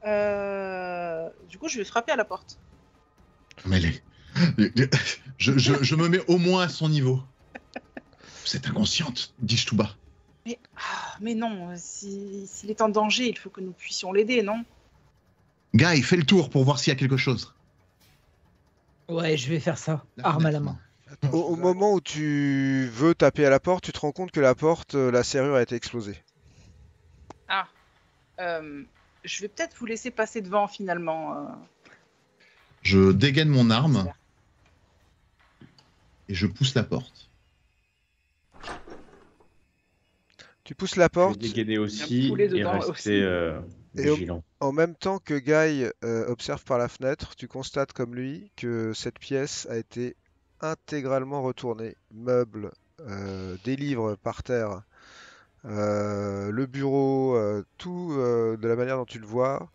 Du coup, je vais frapper à la porte. Mais je me mets au moins à son niveau. Vous êtes inconsciente, dis-je tout bas. Mais non, s'il est en danger, il faut que nous puissions l'aider, non? Guy, fais le tour pour voir s'il y a quelque chose. Ouais, je vais faire ça, La arme à la fenêtre. main. Attends, au moment où tu veux taper à la porte, tu te rends compte que la porte, la serrure a été explosée. Je vais peut-être vous laisser passer devant, finalement. Je dégaine mon arme et je pousse la porte. Tu pousses la Je vais porte dégainer Un aussi poulet et dedans rester Et vigilant. en même temps que Guy observe par la fenêtre, tu constates comme lui que cette pièce a été intégralement retournée. Meubles, des livres par terre, le bureau, tout de la manière dont tu le vois.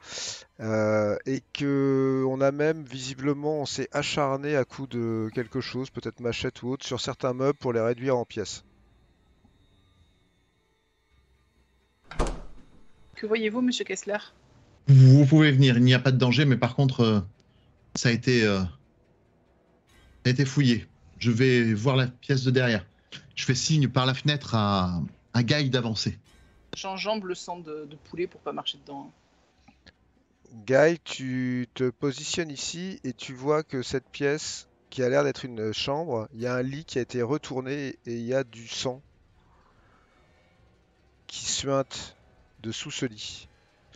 Et que on a même visiblement, on s'est acharné à coup de quelque chose, peut-être machette ou autre, sur certains meubles pour les réduire en pièces. Que voyez-vous, monsieur Kessler? Vous pouvez venir, il n'y a pas de danger, mais par contre, ça a été fouillé. Je vais voir la pièce de derrière. Je fais signe par la fenêtre à Guy d'avancer. J'enjambe le sang de poulet pour pas marcher dedans. Guy, tu te positionnes ici et tu vois que cette pièce, qui a l'air d'être une chambre, il y a un lit qui a été retourné et il y a du sang qui suinte dessous ce lit.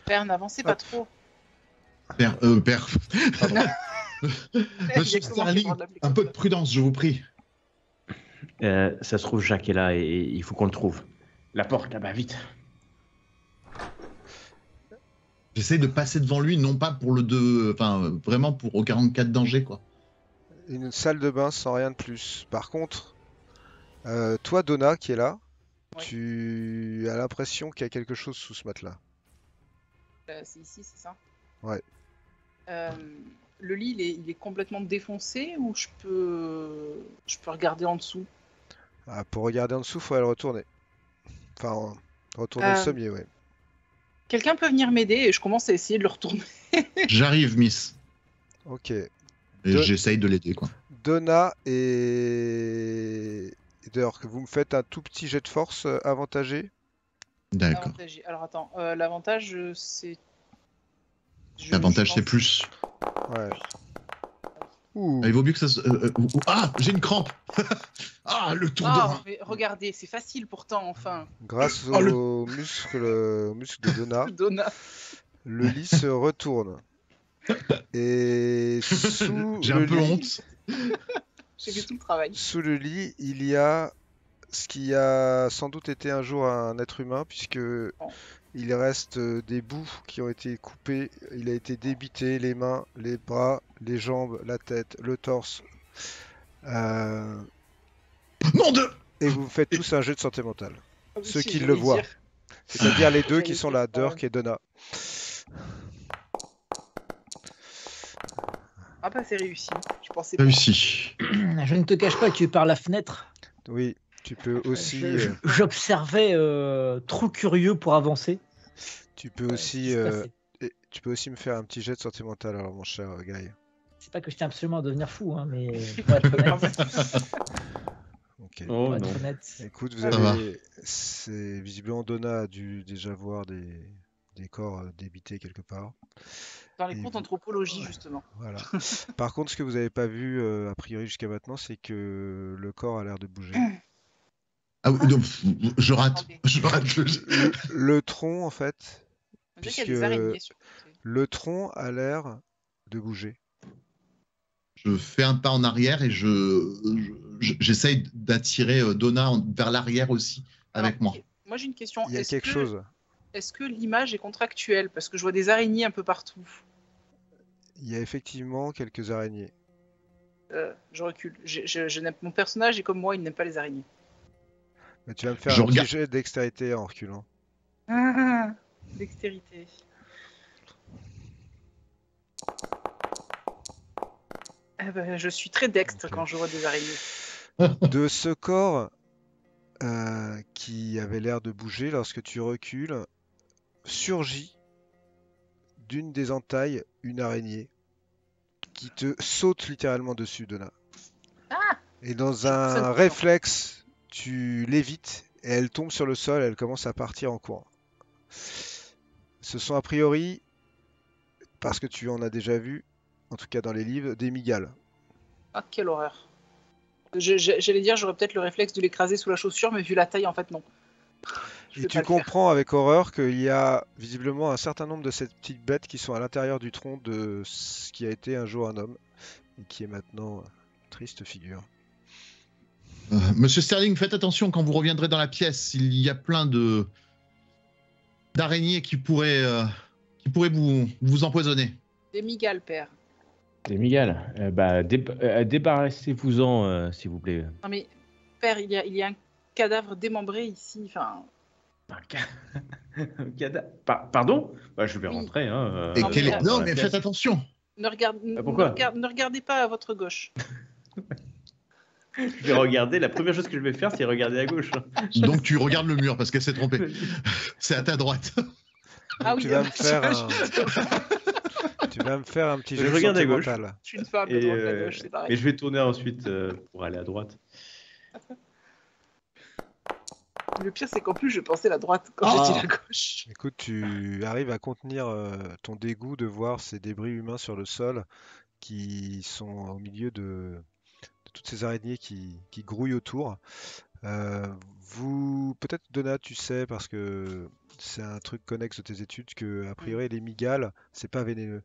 Père, n'avancez pas Hop. trop. Père, Pardon. Monsieur Exactement, j'ai le Sterling, droit de l'appeler un comme peu ça. de prudence, je vous prie. Ça se trouve, Jacques est là et il faut qu'on le trouve. La porte là-bas, vite. J'essaie de passer devant lui, non pas pour vraiment pour au 44 danger, quoi. Une salle de bain sans rien de plus. Par contre, toi, Donna, qui est là, Ouais. tu as l'impression qu'il y a quelque chose sous ce matelas. C'est ici, c'est ça? Ouais. Le lit, il est complètement défoncé ou je peux regarder en dessous? Ah, pour regarder en dessous, il faudrait le retourner. Enfin, retourner le sommier, ouais. Quelqu'un peut venir m'aider et je commence à essayer de le retourner. J'arrive, Miss. Ok. Et De- j'essaye de l'aider, quoi. Donna et d'ailleurs que vous me faites un tout petit jet de force avantagé. D'accord. Avantagé. Alors attends, l'avantage c'est. L'avantage, je c'est pense- plus. Ouais. Ouh. Il vaut mieux que ça se... Ah, j'ai une crampe. Ah, le tour de Ah, rein. mais regardez, c'est facile pourtant, enfin. Grâce Oh, le- aux muscles de Donna, Donna. le lit se retourne. Et sous J'ai le un peu lit, honte. J'ai fait tout le travail. sous le lit, il y a ce qui a sans doute été un jour un être humain, puisque il reste des bouts qui ont été coupés. Il a été débité, les mains, les bras, les jambes, la tête, le torse. Nom de... Et vous faites tous un jet de santé mentale. Ah oui, Ceux si, qui j'allais le voient. dire. C'est-à-dire les deux qui J'allais sont dire, là, Dirk et Donna. Ah bah c'est réussi. Je pensais pas. Réussi. Je ne te cache pas que par la fenêtre, Oui, tu peux aussi, j'observais trop curieux pour avancer. tu peux ce aussi, qui se passait. tu peux aussi me faire un petit jet de santé mentale, alors mon cher Guy. C'est pas que je tiens absolument à devenir fou, hein, mais pour être honnête, Ok. Oh pour être non. honnête. Écoute, vous Ça va. avez, c'est visiblement Donna a dû déjà voir des corps débités quelque part. Dans les Et cours vous- d'anthropologie, justement. Voilà. Par contre, ce que vous n'avez pas vu a priori jusqu'à maintenant, c'est que le corps a l'air de bouger. Ah, oui, donc, je rate. Attendez. Je rate le... Le tronc, en fait, On dirait qu'il y a puisque des araignées sur le côté. le tronc a l'air de bouger. Je fais un pas en arrière et j'essaye d'attirer Donna vers l'arrière aussi avec Alors, moi. moi j'ai une question. Il y a quelque chose. Est-ce que l'image est contractuelle? Parce que je vois des araignées un peu partout. Il y a effectivement quelques araignées. Je recule. Mon personnage est comme moi, il n'aime pas les araignées. Mais tu vas me faire Je un petit regarde. jet de dextérité en reculant. Dextérité. Eh ben, je suis très dextre Ok. quand je vois des araignées. De ce corps qui avait l'air de bouger lorsque tu recules, surgit d'une des entailles une araignée qui te saute littéralement dessus, Donna. Ah, Et dans ça me un touche. réflexe, tu l'évites et elle tombe sur le sol, elle commence à partir en courant. Ce sont a priori, parce que tu en as déjà vu, en tout cas dans les livres, des migales. Ah, quelle horreur. J'allais dire, j'aurais peut-être le réflexe de l'écraser sous la chaussure, mais vu la taille, en fait, non. Je Et vais tu pas le faire. comprends avec horreur qu'il y a visiblement un certain nombre de ces petites bêtes qui sont à l'intérieur du tronc de ce qui a été un jour un homme et qui est maintenant triste figure. Monsieur Sterling, faites attention quand vous reviendrez dans la pièce. Il y a plein d'araignées qui pourraient vous empoisonner. Des migales, père. Des migales. Débarrassez-vous-en, s'il vous plaît. Non, mais, père, il y a un cadavre démembré ici. Enfin, Un cadavre. Pardon? Bah, je vais Oui. rentrer. Hein, Et Non, quel mais- est- dans Non, la mais pièce. faites attention. pourquoi ne regardez pas à votre gauche. Je vais regarder. La première chose que je vais faire, c'est regarder à gauche. Donc tu regardes le mur parce qu'elle s'est trompée. C'est à ta droite. Ah Donc, oui, tu vas me faire je tu vas me faire un petit Je jeu de regarde à gauche. sentimental. suis une femme, Et, de droite à gauche, c'est pareil. mais je vais tourner ensuite pour aller à droite. Le pire, c'est qu'en plus, je pensais la droite quand Ah. j'ai dit la gauche. Écoute, tu arrives à contenir ton dégoût de voir ces débris humains sur le sol qui sont au milieu de toutes ces araignées qui grouillent autour. Peut-être Donna, tu sais, parce que c'est un truc connexe de tes études, que a priori les migales, c'est pas vénéneux.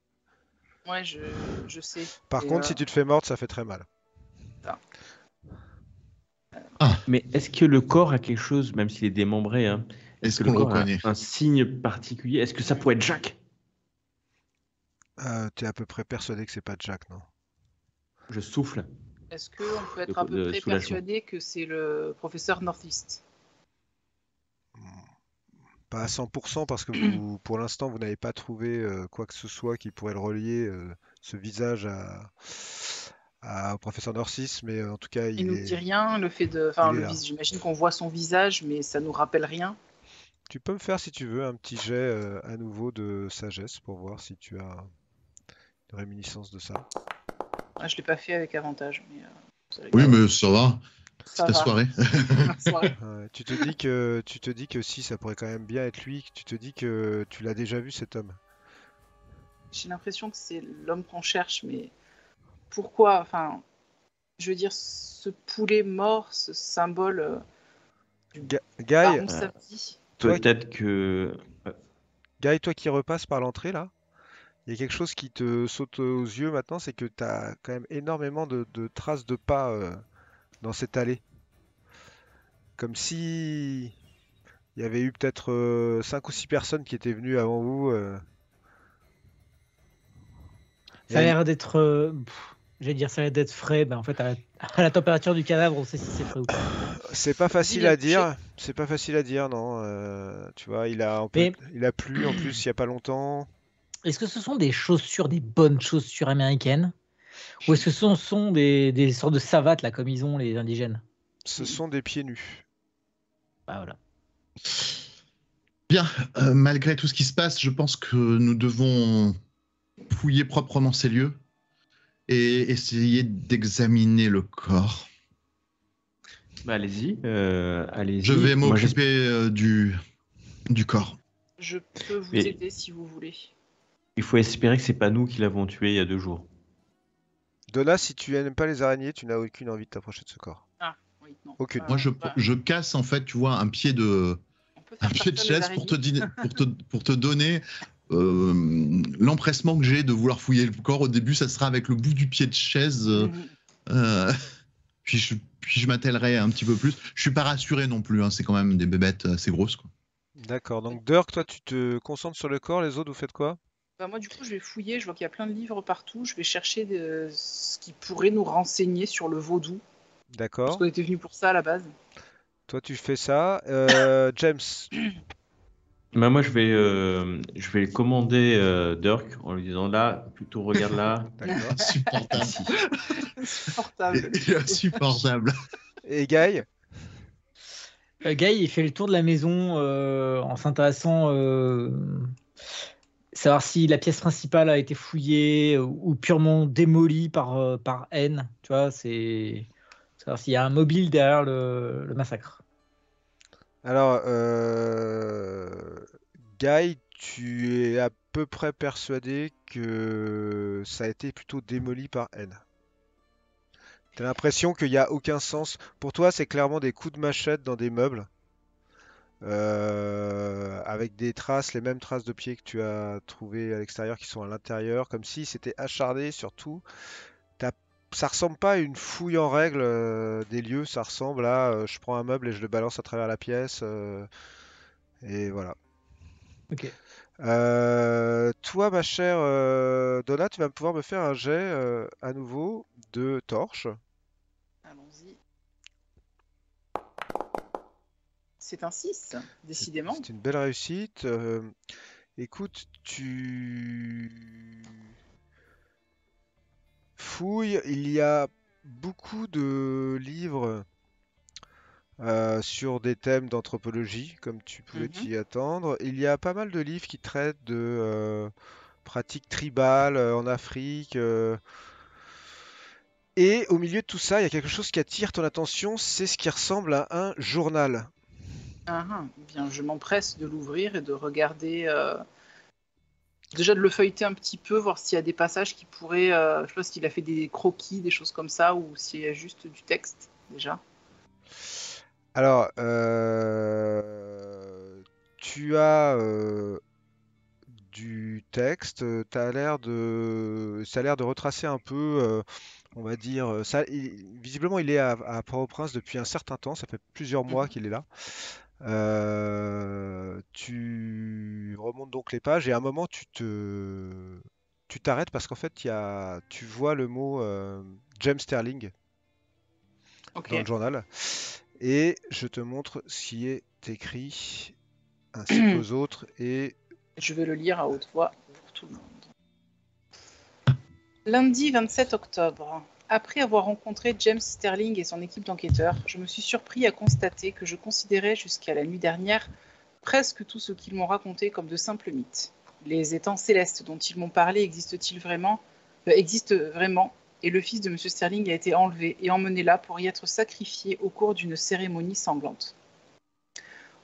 Ouais, je sais. Par Et, contre, si tu te fais mordre, ça fait très mal. Mais est-ce que le corps a quelque chose, même s'il est démembré, hein, Est-ce que qu'on le corps a reconnaît? un signe particulier? Est-ce que ça pourrait être Jack? T'es à peu près persuadé que c'est pas Jack, non? Je souffle. Est-ce qu'on peut être De- à peu de près soulagement. persuadé que c'est le professeur Northeast? Pas à 100% parce que pour l'instant, vous n'avez pas trouvé quoi que ce soit qui pourrait le relier, ce visage au professeur Norcis, mais en tout cas, Il nous dit rien, le fait de. il Enfin, est là. j'imagine qu'on voit son visage, mais ça nous rappelle rien. Tu peux me faire, si tu veux, un petit jet à nouveau de sagesse pour voir si tu as une réminiscence de ça. Ah, je l'ai pas fait avec avantage, mais. Ça Oui, rigole. mais ça va. C'est Ça ta va. soirée. Soirée. Ouais, tu te dis que si ça pourrait quand même bien être lui, tu te dis que tu l'as déjà vu cet homme. J'ai l'impression que c'est l'homme qu'on cherche, mais pourquoi? Enfin, je veux dire, ce poulet mort, ce symbole Guy, baron samedi. Toi- Peut-être que. Toi qui repasses par l'entrée là, il y a quelque chose qui te saute aux yeux maintenant, c'est que tu as quand même énormément de traces de pas dans cette allée. Comme si il y avait eu peut-être 5 ou 6 personnes qui étaient venues avant vous. Ça a l'air d'être. J'allais dire, ça a l'air d'être frais. Ben, en fait, à la température du cadavre, on sait si c'est frais ou pas. C'est pas facile Il est à dire. C'est pas facile à dire, non. Tu vois, il a plu en plus il y a pas longtemps. Est-ce que ce sont des chaussures, des bonnes chaussures américaines? Ou est-ce que ce sont des sortes de savates, là, comme ils ont les indigènes? Ce sont des pieds nus. Bah voilà. Bien, malgré tout ce qui se passe, je pense que nous devons fouiller proprement ces lieux et essayer d'examiner le corps. Bah, allez-y. Allez-y. Je vais Moi, m'occuper du corps. Je peux vous Et- aider si vous voulez. Il faut espérer que c'est pas nous qui l'avons tué il y a 2 jours. Donna, si tu n'aimes pas les araignées, tu n'as aucune envie de t'approcher de ce corps. Oui, non. Aucune. Moi, Bah, je casse en fait, tu vois, un pied de on peut faire partir les chaise pour araignées. pour te donner l'empressement que j'ai de vouloir fouiller le corps. Au début, ça sera avec le bout du pied de chaise. Mhm. Puis je m'attellerai un petit peu plus. Je suis pas rassuré non plus. Hein, c'est quand même des bébêtes assez grosses, quoi. D'accord. Donc Dirk, toi, tu te concentres sur le corps. Les autres, vous faites quoi? Bah, moi, du coup, je vais fouiller. Je vois qu'il y a plein de livres partout. Je vais chercher ce qui pourrait nous renseigner sur le vaudou. Parce D'accord. qu'on était venu pour ça à la base. Toi, tu fais ça. James, Bah, moi, je vais commander Dirk en lui disant là, plutôt regarde là. d'accord. Insupportable. Ici. Insupportable. Il est insupportable. Et Guy, Guy, il fait le tour de la maison en s'intéressant savoir si la pièce principale a été fouillée ou purement démolie par haine. Tu vois, c'est savoir s'il y a un mobile derrière le massacre. Alors, Guy, tu es à peu près persuadé que ça a été plutôt démoli par haine. T'as l'impression qu'il n'y a aucun sens. Pour toi, c'est clairement des coups de machette dans des meubles, avec des traces, les mêmes traces de pieds que tu as trouvées à l'extérieur qui sont à l'intérieur, comme si c'était acharné sur tout. T'as- Ça ressemble pas à une fouille en règle des lieux, ça ressemble à je prends un meuble et je le balance à travers la pièce, et voilà. Ok. Toi, ma chère Donna, tu vas pouvoir me faire un jet à nouveau de torche. Allons-y. C'est un 6, décidément. C'est une belle réussite. Écoute, tu fouilles, il y a beaucoup de livres sur des thèmes d'anthropologie, comme tu pouvais Mhm. t'y attendre. Il y a pas mal de livres qui traitent de pratiques tribales en Afrique. Et au milieu de tout ça, il y a quelque chose qui attire ton attention, c'est ce qui ressemble à un journal. Ah, ah. Bien, je m'empresse de l'ouvrir et de regarder. Déjà de le feuilleter un petit peu, voir s'il y a des passages qui pourraient. Je sais pas s'il a fait des croquis, des choses comme ça, ou s'il y a juste du texte, déjà. Alors, tu as du texte, ça a l'air de retracer un peu, on va dire, visiblement il est à Port-au-Prince depuis un certain temps, ça fait plusieurs mois Mhm. qu'il est là. Tu remontes donc les pages et à un moment tu t'arrêtes parce qu'en fait tu vois le mot James Sterling Ok, dans le journal et je te montre ce qui est écrit ainsi qu'aux autres et je vais le lire à haute voix pour tout le monde. Lundi 27 octobre. Après avoir rencontré James Sterling et son équipe d'enquêteurs, je me suis surpris à constater que je considérais jusqu'à la nuit dernière presque tout ce qu'ils m'ont raconté comme de simples mythes. Les étangs célestes dont ils m'ont parlé existent vraiment, et le fils de M. Sterling a été enlevé et emmené là pour y être sacrifié au cours d'une cérémonie sanglante.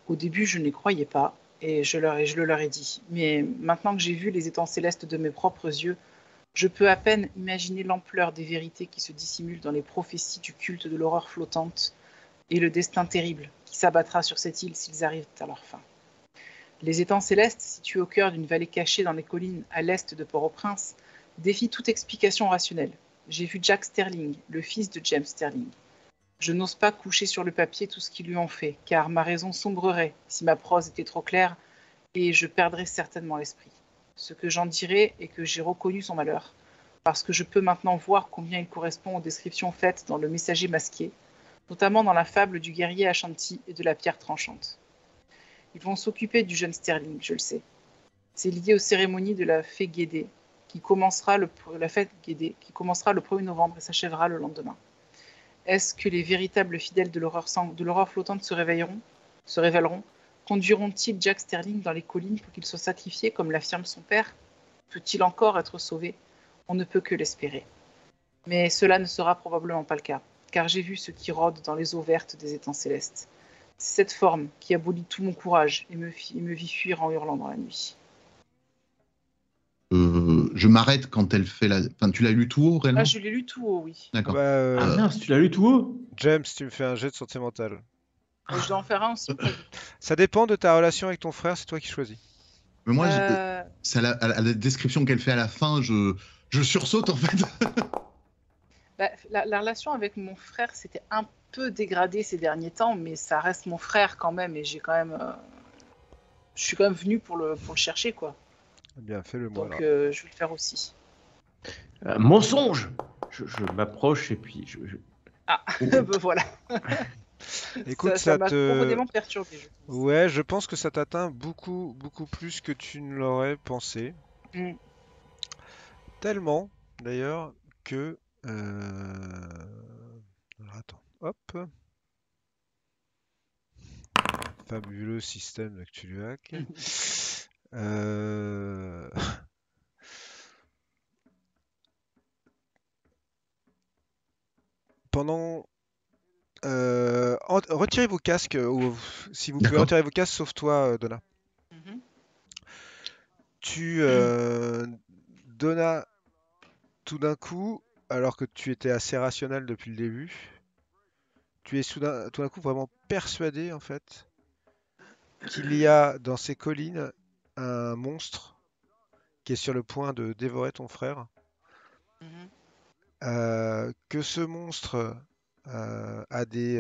Au début, je ne les croyais pas, et je le leur ai dit. Mais maintenant que j'ai vu les étangs célestes de mes propres yeux, je peux à peine imaginer l'ampleur des vérités qui se dissimulent dans les prophéties du culte de l'horreur flottante et le destin terrible qui s'abattra sur cette île s'ils arrivent à leur fin. Les étangs célestes, situés au cœur d'une vallée cachée dans les collines à l'est de Port-au-Prince, défient toute explication rationnelle. J'ai vu Jack Sterling, le fils de James Sterling. Je n'ose pas coucher sur le papier tout ce qu'ils lui ont fait, car ma raison sombrerait si ma prose était trop claire et je perdrais certainement l'esprit. Ce que j'en dirai est que j'ai reconnu son malheur, parce que je peux maintenant voir combien il correspond aux descriptions faites dans Le Messager masqué, notamment dans la fable du guerrier Ashanti et de la pierre tranchante. Ils vont s'occuper du jeune Sterling, je le sais. C'est lié aux cérémonies de la fête Guédé, qui commencera le 1er novembre et s'achèvera le lendemain. Est-ce que les véritables fidèles de l'horreur flottante se révéleront? Conduiront-ils Jack Sterling dans les collines pour qu'il soit sacrifié comme l'affirme son père? Peut-il encore être sauvé? On ne peut que l'espérer. Mais cela ne sera probablement pas le cas, car j'ai vu ce qui rôde dans les eaux vertes des étangs célestes. C'est cette forme qui abolit tout mon courage et me vit fuir en hurlant dans la nuit. Je m'arrête quand elle fait la. Enfin, tu l'as lu tout haut, Ah, réellement? je l'ai lu tout haut, oui. ah D'accord. bah, Ah mince, tu l'as lu tout haut? James, tu me fais un jet de sentimental. Je dois en faire un aussi ou pas? Ça dépend de ta relation avec ton frère, c'est toi qui choisis. Mais moi, euh, c'est à la description qu'elle fait à la fin, je sursaute en fait. la relation avec mon frère s'était un peu dégradée ces derniers temps, mais ça reste mon frère quand même, et je suis quand même venu pour le chercher, quoi. Eh bien, fais-le moi Donc là. je vais le faire aussi. Mensonge! Je m'approche et puis Ah, ben voilà. Écoute, Ça m'a profondément perturbé, je pense. Ouais, je pense que ça t'atteint beaucoup, beaucoup plus que tu ne l'aurais pensé. Mm. Tellement, d'ailleurs, que... Alors, attends, hop. Fabuleux système de Cthulhuac. pendant... retirez vos casques, ou si vous pouvez D'accord. retirer vos casques, sauf toi, Donna. Mhm. Donna, tout d'un coup, alors que tu étais assez rationnel depuis le début, tu es tout d'un coup vraiment persuadé, en fait, qu'il y a dans ces collines un monstre qui est sur le point de dévorer ton frère. Mhm. Que ce monstre a des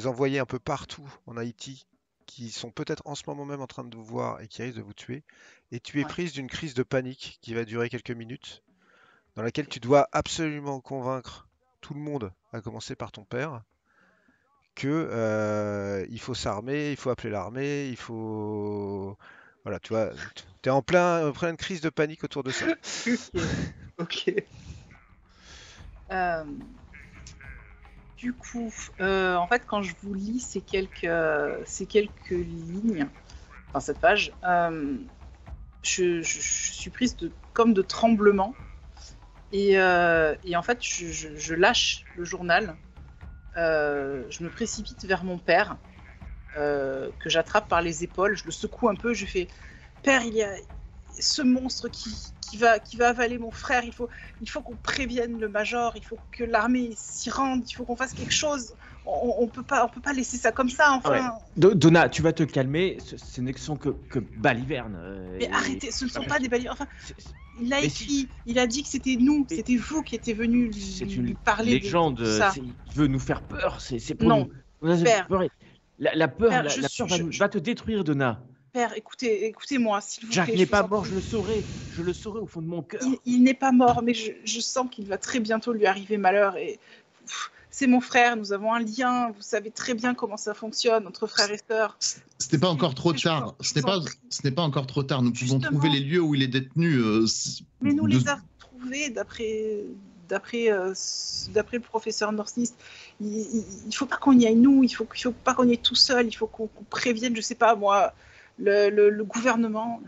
envoyés un peu partout en Haïti qui sont peut-être en ce moment même en train de vous voir et qui risquent de vous tuer. Et tu es Ouais. prise d'une crise de panique qui va durer quelques minutes, dans laquelle tu dois absolument convaincre tout le monde, à commencer par ton père, que il faut s'armer, il faut appeler l'armée, il faut... Voilà, tu vois, tu es en pleine crise de panique autour de ça. Ok. Ok. Euh, du coup, en fait, quand je vous lis ces quelques lignes, enfin cette page, je suis prise comme de tremblement. Et en fait, je lâche le journal. Je me précipite vers mon père, que j'attrape par les épaules. Je le secoue un peu. Je fais: Père, il y a ce monstre qui va avaler mon frère. Il faut qu'on prévienne le major. Il faut que l'armée s'y rende. Il faut qu'on fasse quelque chose. On peut pas laisser ça comme ça. Enfin. Ouais. Donna, tu vas te calmer. Ce ne sont que balivernes. Mais arrêtez, ce ne sont pas des balivernes. Enfin, C'est- il a mais écrit, il a dit que c'était nous, Mais- c'était vous qui étiez venus C'est lui une parler légende. de ça. Il veut nous faire peur. C'est pour Non, nous père. peur. La peur, Père, la peur va te détruire, Donna. Père, écoutez-moi, s'il vous Jack plaît. n'est je pas vous en mort, prie. je le saurai. Je le saurai au fond de mon cœur. Il n'est pas mort, mais je sens qu'il va très bientôt lui arriver malheur. Et c'est mon frère, nous avons un lien. Vous savez très bien comment ça fonctionne, entre frères et sœurs. Ce n'est pas encore trop tard. Ce n'est pas encore trop tard. Nous pouvons trouver les lieux où il est détenu. Mais nous les avons trouvés d'après le professeur Northist. Il faut pas qu'on y aille nous. Il faut pas qu'on y aille tout seul. Il faut qu'on prévienne, je sais pas moi, le gouvernement.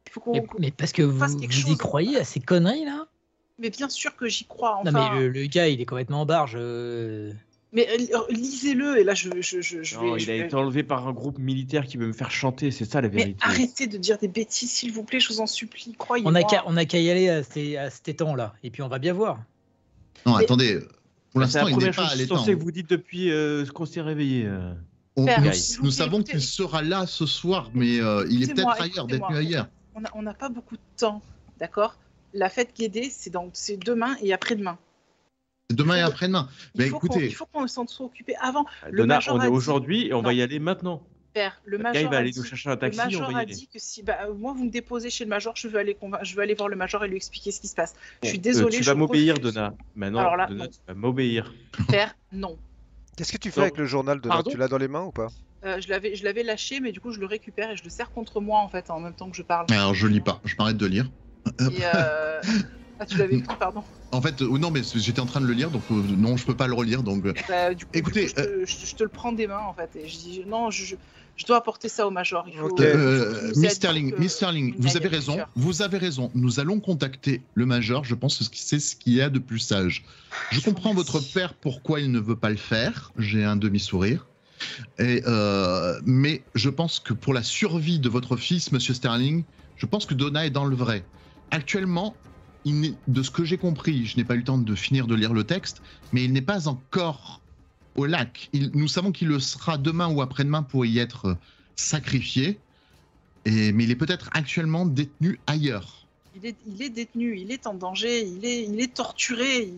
Il faut qu'on Mais parce que fasse vous quelque y chose. croyez à ces conneries là? Mais bien sûr que j'y crois. Non Enfin, mais le gars il est complètement en barge. mais lisez-le. Et là, je Non, vais. il a été enlevé par un groupe militaire qui veut me faire chanter, c'est ça la Mais vérité. arrêtez de dire des bêtises, s'il vous plaît, je vous en supplie, On croyez-moi. n'a qu'à y aller à cet étang là et puis on va bien voir. Non, Mais- attendez. Pour C'est l'instant, la il n'est première pas à chose l'étang. sensée que vous dites depuis qu'on s'est réveillé. Père, Nous, s'il vous nous plaît, savons écoutez- qu'il sera là ce soir, mais il est Écoutez-moi, peut-être ailleurs, écoutez-moi. détenu ailleurs. On n'a pas beaucoup de temps, d'accord? La fête Guédé, c'est demain et après-demain. Demain et après-demain. Mais Il écoutez, faut qu'on s'en soit occupé avant. Le Donna, major on a est dit- aujourd'hui et on va Non. y aller maintenant. Père, le Le gars, il major va a aller dit, nous chercher un le taxi, on major va y a aller. dit que si, moi vous me déposez chez le major, je vais aller voir le major et lui expliquer ce qui se passe. Je suis Bon, désolée. tu je vas m'obéir, refuse. Donna. Maintenant, Alors là, Donna, non. tu vas m'obéir. Père, non. Qu'est-ce que tu fais Non. avec le journal, Donna? Pardon Tu l'as dans les mains ou pas? Je l'avais lâché, mais du coup je le récupère et je le serre contre moi en fait en même temps que je parle. alors je lis pas, je m'arrête de lire. Et ah, tu l'avais pris, pardon. En fait, non, mais j'étais en train de le lire, donc non, je peux pas le relire. Donc, Du coup, Écoutez, je te le prends des mains en fait. Et je dis non, je dois apporter ça au major. Il faut, Ok. il faut qu'il nous Miss aide pour Sterling, que- Miss Sterling, qu'on y vous aille avez à raison, plusieurs. vous avez raison. Nous allons contacter le major. Je pense que c'est ce qu'il y a de plus sage. Je Je vous comprends remercie. votre père pourquoi il ne veut pas le faire. J'ai un demi-sourire. Mais je pense que pour la survie de votre fils, Monsieur Sterling, je pense que Donna est dans le vrai. Actuellement, de ce que j'ai compris, je n'ai pas eu le temps de finir de lire le texte, mais il n'est pas encore au lac. Nous savons qu'il le sera demain ou après-demain pour y être sacrifié, mais il est peut-être actuellement détenu ailleurs. Il est détenu, il est en danger, il est torturé.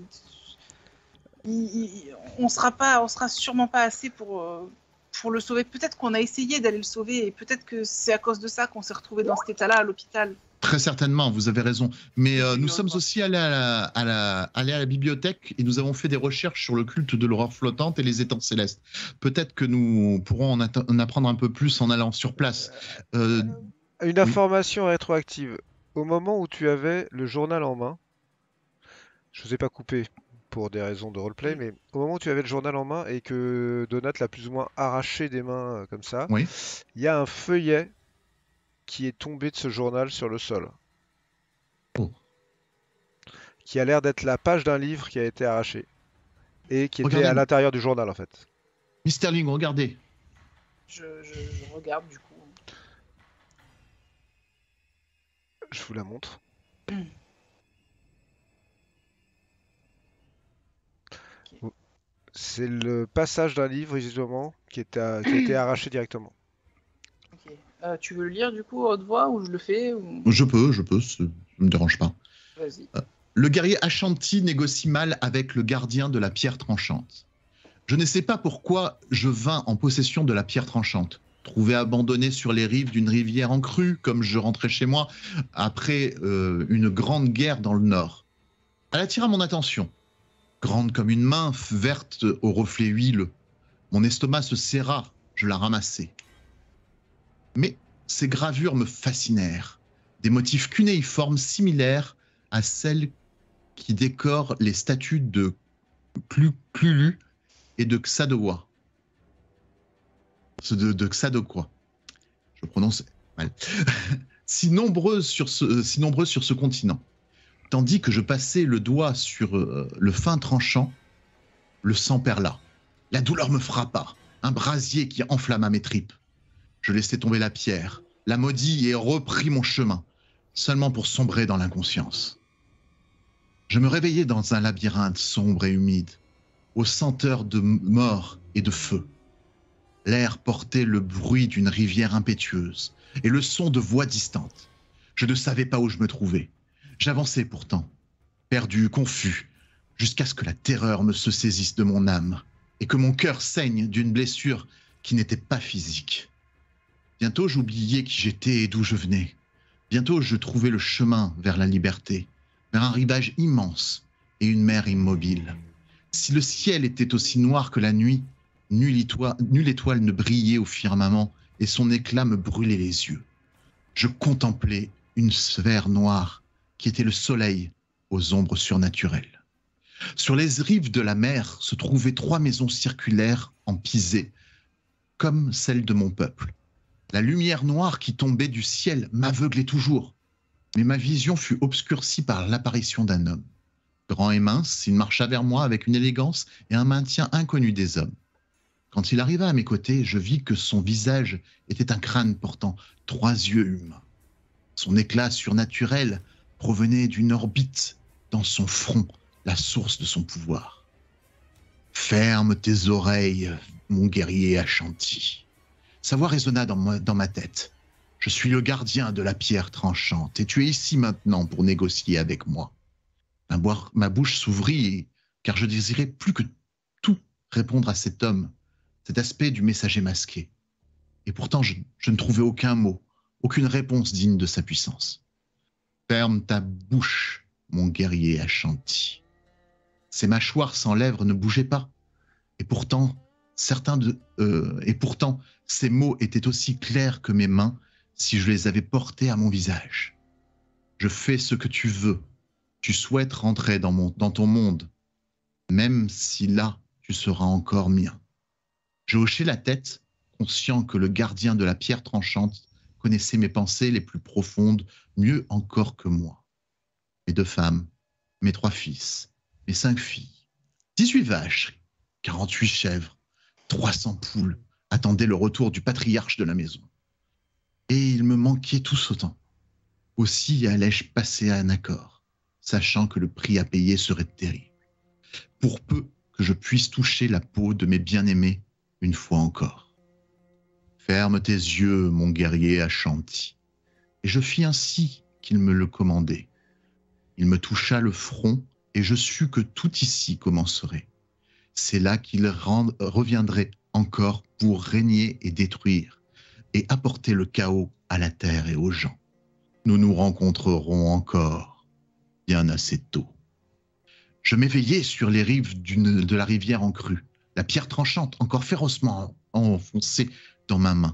On sera sûrement pas assez pour le sauver. Peut-être qu'on a essayé d'aller le sauver et peut-être que c'est à cause de ça qu'on s'est retrouvé dans cet état-là à l'hôpital. Très certainement, vous avez raison. Mais Oui, nous non, sommes non. aussi allés à la bibliothèque et nous avons fait des recherches sur le culte de l'aurore flottante et les étangs célestes. Peut-être que nous pourrons en apprendre un peu plus en allant sur place. Une information rétroactive. Au moment où tu avais le journal en main, je vous ai pas coupé pour des raisons de roleplay, mais au moment où tu avais le journal en main et que Donat l'a plus ou moins arraché des mains comme ça, Oui. il y a un feuillet qui est tombé de ce journal sur le sol. Oh. Qui a l'air d'être la page d'un livre qui a été arrachée. et qui était Regardez. à l'intérieur du journal en fait. Miss Sterling, regardez. Je regarde du coup. Je vous la montre. C'est le passage d'un livre, visiblement, qui a été arraché directement. Ok. Tu veux le lire du coup à haute voix ou je le fais ou... Je peux, ça me dérange pas. Vas-y. Le guerrier Ashanti négocie mal avec le gardien de la pierre tranchante. Je ne sais pas pourquoi je vins en possession de la pierre tranchante. Trouvée abandonnée sur les rives d'une rivière en crue, comme je rentrais chez moi, après une grande guerre dans le nord. Elle attira mon attention. Grande comme une main, verte au reflet huileux. Mon estomac se serra, je la ramassai. Mais ces gravures me fascinèrent. Des motifs cunéiformes similaires à celles qui décorent les statues de Clulu et de Xadowa. De Xadoqua. Je prononce mal. si nombreuses sur ce continent. Tandis que je passais le doigt sur le fin tranchant, le sang perla. La douleur me frappa, un brasier qui enflamma mes tripes. Je laissai tomber la pierre, la maudis et repris mon chemin, seulement pour sombrer dans l'inconscience. Je me réveillai dans un labyrinthe sombre et humide, aux senteurs de mort et de feu. L'air portait le bruit d'une rivière impétueuse et le son de voix distantes. Je ne savais pas où je me trouvais. J'avançais pourtant, perdu, confus, jusqu'à ce que la terreur me se saisisse de mon âme et que mon cœur saigne d'une blessure qui n'était pas physique. Bientôt j'oubliais qui j'étais et d'où je venais. Bientôt je trouvais le chemin vers la liberté, vers un rivage immense et une mer immobile. Si le ciel était aussi noir que la nuit, nulle étoile ne brillait au firmament et son éclat me brûlait les yeux. Je contemplais une sphère noire qui était le soleil aux ombres surnaturelles. Sur les rives de la mer se trouvaient 3 maisons circulaires en pisé, comme celles de mon peuple. La lumière noire qui tombait du ciel m'aveuglait toujours, mais ma vision fut obscurcie par l'apparition d'un homme. Grand et mince, il marcha vers moi avec une élégance et un maintien inconnu des hommes. Quand il arriva à mes côtés, je vis que son visage était un crâne portant 3 yeux humains. Son éclat surnaturel provenait d'une orbite dans son front, la source de son pouvoir. Ferme tes oreilles, mon guerrier Ashanti. Sa voix résonna dans ma tête. Je suis le gardien de la pierre tranchante et tu es ici maintenant pour négocier avec moi. Ma bouche s'ouvrit car je désirais plus que tout répondre à cet homme, cet aspect du messager masqué. Et pourtant, je ne trouvais aucun mot, aucune réponse digne de sa puissance. Ferme ta bouche, mon guerrier Ashanti. Ses mâchoires sans lèvres ne bougeaient pas. Et pourtant, ces mots étaient aussi clairs que mes mains si je les avais portés à mon visage. Je fais ce que tu veux. Tu souhaites rentrer dans ton monde, même si là, tu seras encore mien. Je hochai la tête, conscient que le gardien de la pierre tranchante connaissait mes pensées les plus profondes, mieux encore que moi. Mes 2 femmes, mes 3 fils, mes 5 filles, 18 vaches, 48 chèvres, 300 poules attendaient le retour du patriarche de la maison. Et il me manquait tous autant. Aussi allais-je passer à un accord, sachant que le prix à payer serait terrible. Pour peu que je puisse toucher la peau de mes bien-aimés une fois encore. Ferme tes yeux, mon guerrier Ashanti. Et je fis ainsi qu'il me le commandait. Il me toucha le front et je sus que tout ici commencerait. C'est là qu'il reviendrait encore pour régner et détruire et apporter le chaos à la terre et aux gens. Nous nous rencontrerons encore bien assez tôt. Je m'éveillai sur les rives de la rivière en crue, la pierre tranchante encore férocement enfoncée dans ma main,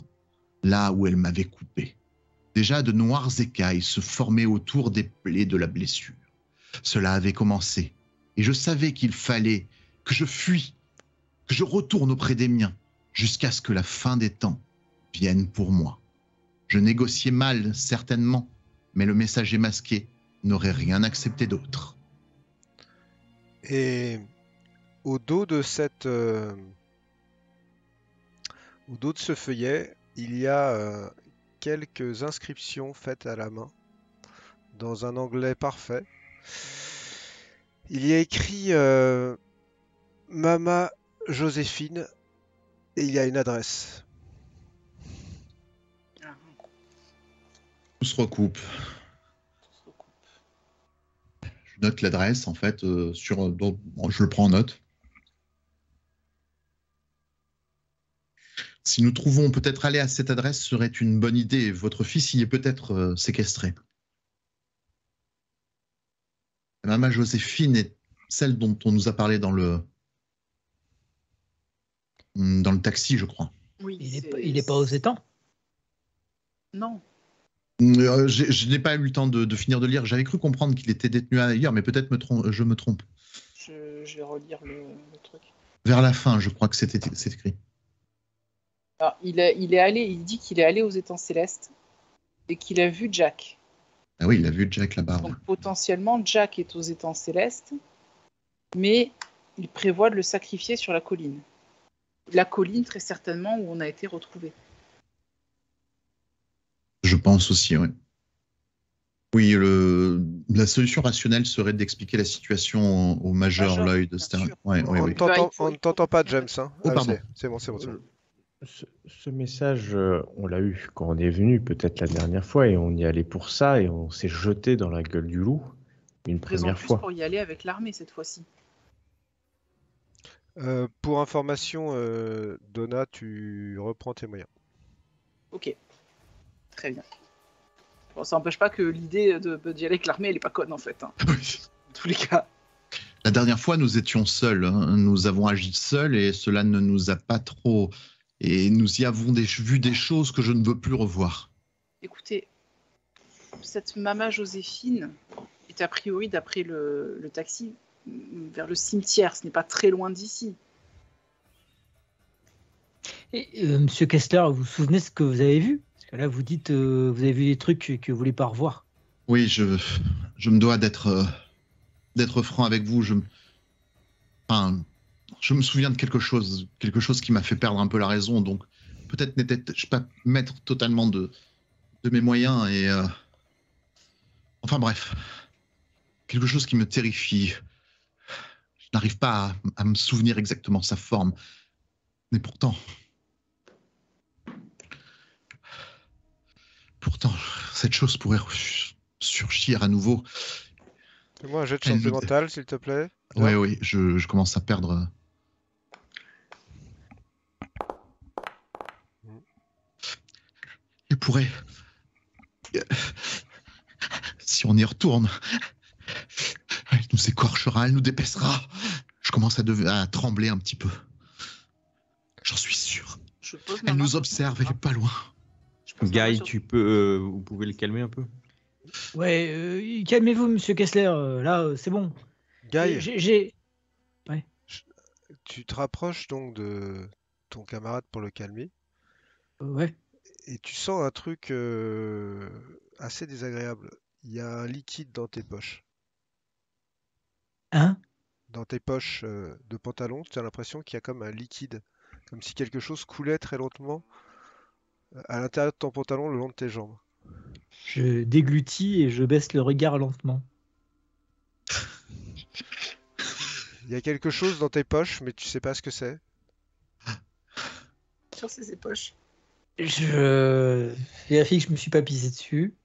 là où elle m'avait coupé. Déjà de noires écailles se formaient autour des plaies de la blessure. Cela avait commencé, et je savais qu'il fallait que je fuis, que je retourne auprès des miens, jusqu'à ce que la fin des temps vienne pour moi. Je négociais mal, certainement, mais le messager masqué n'aurait rien accepté d'autre. Et Au dos de au dos de ce feuillet, il y a quelques inscriptions faites à la main dans un anglais parfait. Il y a écrit Mama Joséphine et il y a une adresse. Ah, Tout se recoupe. tout se recoupe. Je note l'adresse, en fait, je le prends en note. Si nous trouvons peut-être aller à cette adresse serait une bonne idée. Votre fils y est peut-être séquestré. Maman Joséphine est celle dont on nous a parlé dans le taxi, je crois. Oui, Il est pas aux étangs. Non. Je n'ai pas eu le temps de finir de lire. J'avais cru comprendre qu'il était détenu ailleurs, mais peut-être je me trompe. Je vais relire le truc. Vers la fin, je crois que c'est écrit. Alors, il dit qu'il est allé aux étangs célestes et qu'il a vu Jack. Ah oui, il a vu Jack là-bas. Donc potentiellement, Jack est aux étangs célestes, mais il prévoit de le sacrifier sur la colline. La colline, très certainement, où on a été retrouvé. Je pense aussi, oui. Oui, la solution rationnelle serait d'expliquer la situation au Major Major, Lloyd bien Sterling. sûr. Ouais, On ne oui. t'entend pas, James. Hein. Oh, pardon. C'est bon, c'est bon. Ce message, on l'a eu quand on est venu, peut-être la dernière fois, et on y allait pour ça, et on s'est jeté dans la gueule du loup une Raison première de plus fois. pour y aller avec l'armée cette fois-ci. Pour information, Donna, tu reprends tes moyens. Ok, très bien. Bon, ça n'empêche pas que l'idée d'y aller avec l'armée, elle est pas conne en fait. Hein. En tous les cas. La dernière fois, nous étions seuls. Hein. Nous avons agi seuls et cela ne nous a pas trop. Et nous y avons vu des choses que je ne veux plus revoir. Écoutez, cette Mama Joséphine est a priori, d'après le taxi, vers le cimetière. Ce n'est pas très loin d'ici. Et, Monsieur Kessler, vous vous souvenez ce que vous avez vu? Parce que là, vous dites vous avez vu des trucs que vous voulez pas revoir. Oui, je me dois d'être franc avec vous. Enfin, je me souviens de quelque chose qui m'a fait perdre un peu la raison. Donc, peut-être n'étais-je pas maître totalement de mes moyens et enfin bref, quelque chose qui me terrifie. Je n'arrive pas à me souvenir exactement sa forme, mais pourtant, cette chose pourrait surgir à nouveau. Fais-moi un jet de Elle santé nous- mentale, s'il te plaît. Ouais, oui, je commence à perdre. Elle pourrait, si on y retourne, elle nous écorchera, elle nous dépècera. Je commence à trembler un petit peu. J'en suis sûr. Je pose ma Elle main nous sur observe, son elle est pas loin. Je pose ma main Guy, sur- vous pouvez le calmer un peu? Ouais, calmez-vous, Monsieur Kessler. Là, c'est bon. Guy, J'ai. tu te rapproches donc de ton camarade pour le calmer Ouais. et tu sens un truc assez désagréable. Il y a un liquide dans tes poches. Hein? Dans tes poches de pantalon, tu as l'impression qu'il y a comme un liquide, comme si quelque chose coulait très lentement à l'intérieur de ton pantalon le long de tes jambes. Je déglutis et je baisse le regard lentement. Il y a quelque chose dans tes poches, mais tu sais pas ce que c'est. sur ses poches. Je vérifie que je me suis pas pissé dessus.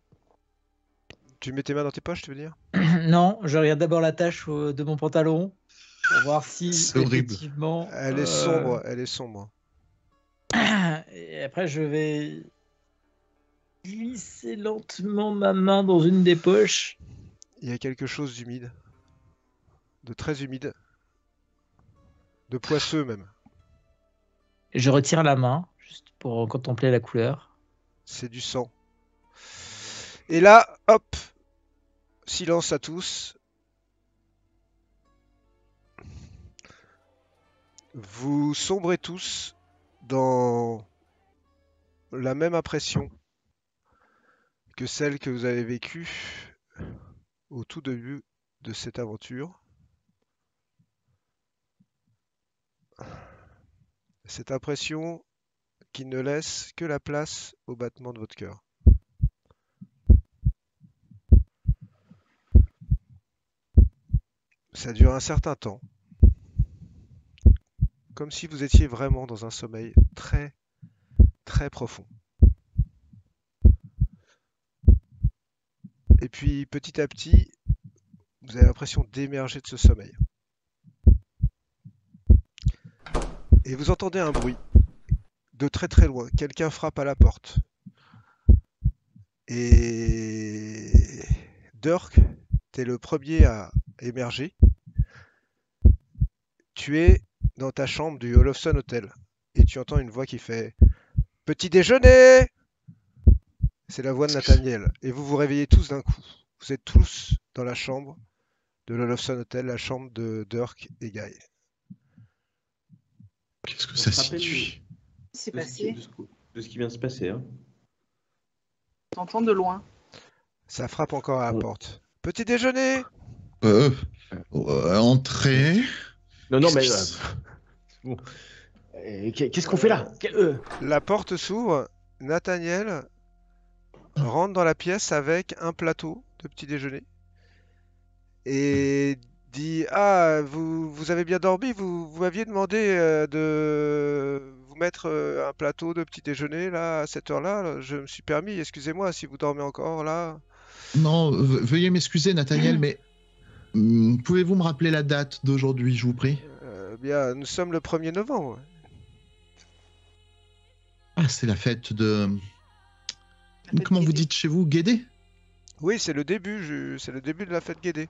Tu mets tes mains dans tes poches, tu veux dire? Non, je regarde d'abord la tache de mon pantalon pour voir si C'est horrible. effectivement. Elle est sombre, elle est sombre. Et après, je vais glisser lentement ma main dans une des poches. Il y a quelque chose d'humide, de très humide, de poisseux même. Je retire la main juste pour contempler la couleur. C'est du sang. Et là, hop, silence à tous. Vous sombrez tous dans la même impression que celle que vous avez vécue au tout début de cette aventure. Cette impression qui ne laisse que la place au battement de votre cœur. Ça dure un certain temps, comme si vous étiez vraiment dans un sommeil très, très profond. Et puis, petit à petit, vous avez l'impression d'émerger de ce sommeil. Et vous entendez un bruit de très très loin. Quelqu'un frappe à la porte. Et Dirk, t'es le premier à émerger. Tu es dans ta chambre du Olofsson Hotel. Et tu entends une voix qui fait Petit déjeuner! C'est la voix de Nathaniel. Et vous vous réveillez tous d'un coup. Vous êtes tous dans la chambre de l'Olofsson Hotel, la chambre de Dirk et Guy. Qu'est-ce que On ça se rappelle situe? Qu'est-ce qui s'est de passé? de ce qui vient de se passer. Hein. T'entends de loin. Ça frappe encore à la On- porte. Petit déjeuner! Entrée. Non, non, mais. Qu'est-ce Bon. Qu'est-ce qu'on fait là? La porte s'ouvre. Nathaniel rentre dans la pièce avec un plateau de petit déjeuner et dit Ah, vous avez bien dormi, vous m'aviez demandé de vous mettre un plateau de petit déjeuner là à cette heure-là. Là. Je me suis permis, excusez-moi si vous dormez encore là. Non, veuillez m'excuser, Nathaniel, mais pouvez-vous me rappeler la date d'aujourd'hui, je vous prie? Bien, nous sommes le 1er novembre. Ah, c'est la fête de... La fête Comment vous Guédé. dites chez vous? Guédé? Oui, c'est le début, c'est le début de la fête Guédé.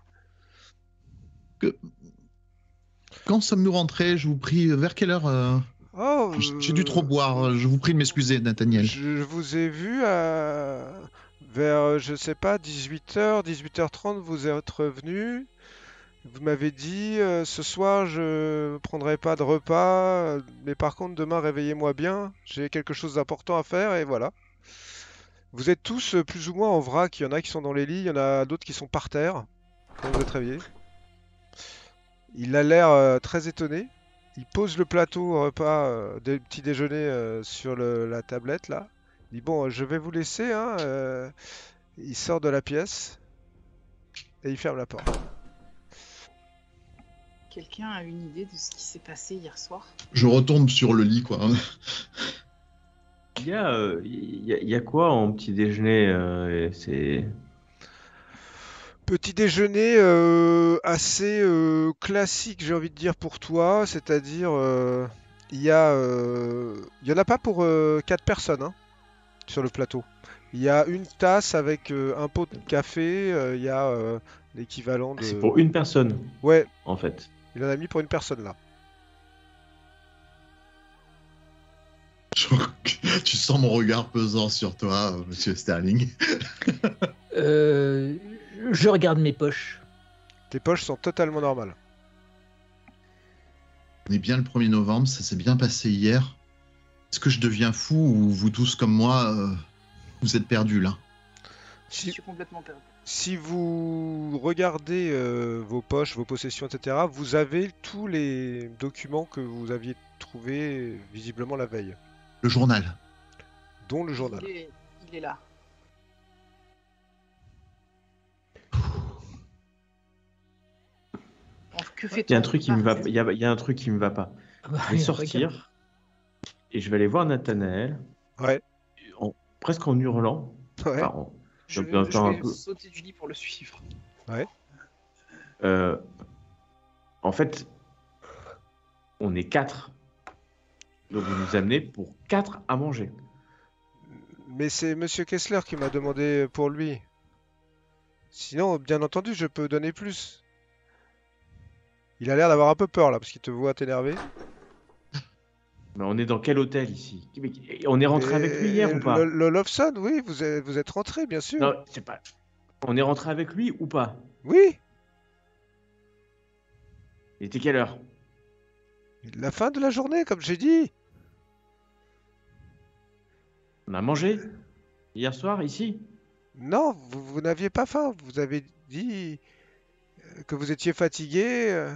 Que- Quand sommes-nous rentrés, je vous prie? Vers quelle heure Oh, J'ai dû trop boire, je vous prie de m'excuser, Nathaniel. je vous ai vu vers, je sais pas, 18h, 18h30, vous êtes revenu. Vous m'avez dit, ce soir, je prendrai pas de repas, mais par contre, demain, réveillez-moi bien. J'ai quelque chose d'important à faire, et voilà. Vous êtes tous plus ou moins en vrac. Il y en a qui sont dans les lits, il y en a d'autres qui sont par terre, quand vous êtes réveillés. Il a l'air très étonné. Il pose le plateau repas des petits déjeuners sur la tablette, là. Il dit, bon, je vais vous laisser, hein. Il sort de la pièce, et il ferme la porte. Quelqu'un a une idée de ce qui s'est passé hier soir? Je retombe sur le lit, quoi. Il y a quoi en petit déjeuner c'est... Petit déjeuner assez classique, j'ai envie de dire pour toi, c'est-à-dire il y en a pas pour 4 personnes hein, sur le plateau. Il y a une tasse avec un pot de café, il y a l'équivalent de. C'est pour une personne, Ouais, en fait. il en a mis pour une personne là. Tu sens mon regard pesant sur toi, monsieur Sterling. Je regarde mes poches. Tes poches sont totalement normales. On est bien le 1er novembre, ça s'est bien passé hier. Est-ce que je deviens fou ou vous tous comme moi, vous êtes perdus là? Je Si, suis complètement perdu. si vous regardez vos poches, vos possessions, etc., vous avez tous les documents que vous aviez trouvés visiblement la veille, Le journal. dont le journal. Il est là. Que fait-on? Il y a un truc qui me va, il y a un truc qui me va pas. Bah, Je vais il y a sortir et je vais aller voir Nathanaël, Ouais, presque en hurlant. ouais. Enfin, Je donc, vais, un je temps un vais peu- sauter du lit pour le suivre. euh, en fait, on est 4. Donc vous nous amenez pour 4 à manger. Mais c'est Monsieur Kessler qui m'a demandé pour lui. Sinon, bien entendu, je peux donner plus. Il a l'air d'avoir un peu peur là, parce qu'il te voit t'énerver. Mais on est dans quel hôtel ici? On est rentré avec lui hier ou pas? Le Lobson, oui, vous êtes rentré, bien sûr. Non, c'est pas. On est rentré avec lui ou pas? Oui, Il était quelle heure? la fin de la journée, comme j'ai dit. On a mangé hier soir ici? Non, vous n'aviez pas faim. Vous avez dit que vous étiez fatigué.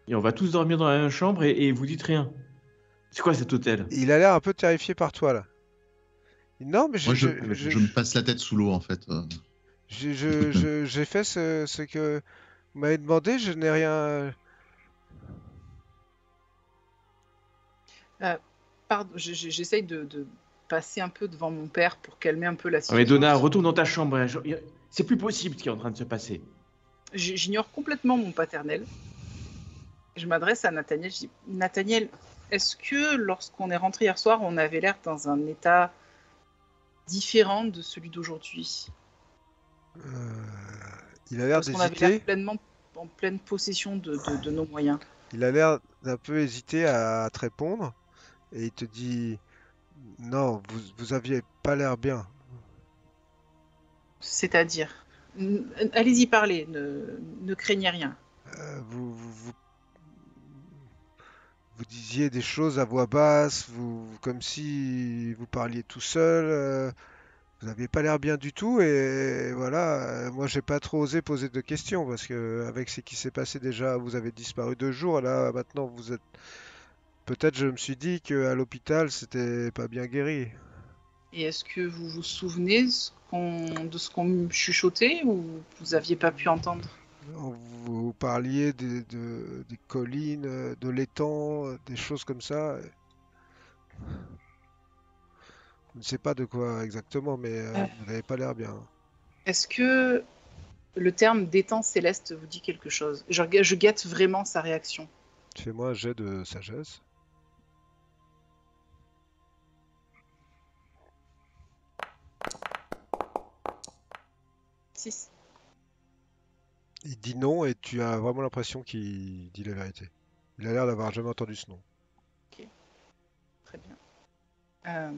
Et on va tous dormir dans la même chambre et vous dites rien. C'est quoi cet hôtel? Il a l'air un peu terrifié par toi, là. Non, mais Moi, je me passe la tête sous l'eau, en fait. j'ai fait ce que vous m'avez demandé, je n'ai rien... Pardon, j'essaye de passer un peu devant mon père pour calmer un peu la Ah, situation. mais Donna, retourne dans ta chambre. Hein. C'est plus possible ce qui est en train de se passer. J'ignore complètement mon paternel. Je m'adresse à Nathaniel. Je dis, Nathaniel, est-ce que lorsqu'on est rentré hier soir, on avait l'air dans un état différent de celui d'aujourd'hui? Il a l'air Parce qu'on avait d'hésiter. l'air pleinement en pleine possession de nos moyens. Il a l'air d'un peu hésiter à te répondre. Et il te dit... Non, vous aviez pas l'air bien. C'est-à-dire, allez-y parlez, ne craignez rien. Vous disiez des choses à voix basse, comme si vous parliez tout seul. Vous n'aviez pas l'air bien du tout. Et voilà, moi j'ai pas trop osé poser de questions parce que avec ce qui s'est passé déjà, vous avez disparu 2 jours. Là, maintenant vous êtes. Peut-être je me suis dit qu'à l'hôpital c'était pas bien guéri. Et est-ce que vous vous souvenez de ce qu'on chuchotait ou vous aviez pas pu entendre? Vous parliez des collines, de l'étang, des choses comme ça. Je ne sais pas de quoi exactement, mais vous n'avez pas l'air bien. Est-ce que le terme d'étang céleste vous dit quelque chose? Je guette vraiment sa réaction. Fais-moi un jet de sagesse. 6. Il dit non et tu as vraiment l'impression qu'il dit la vérité. Il a l'air d'avoir jamais entendu ce nom. Ok, très bien.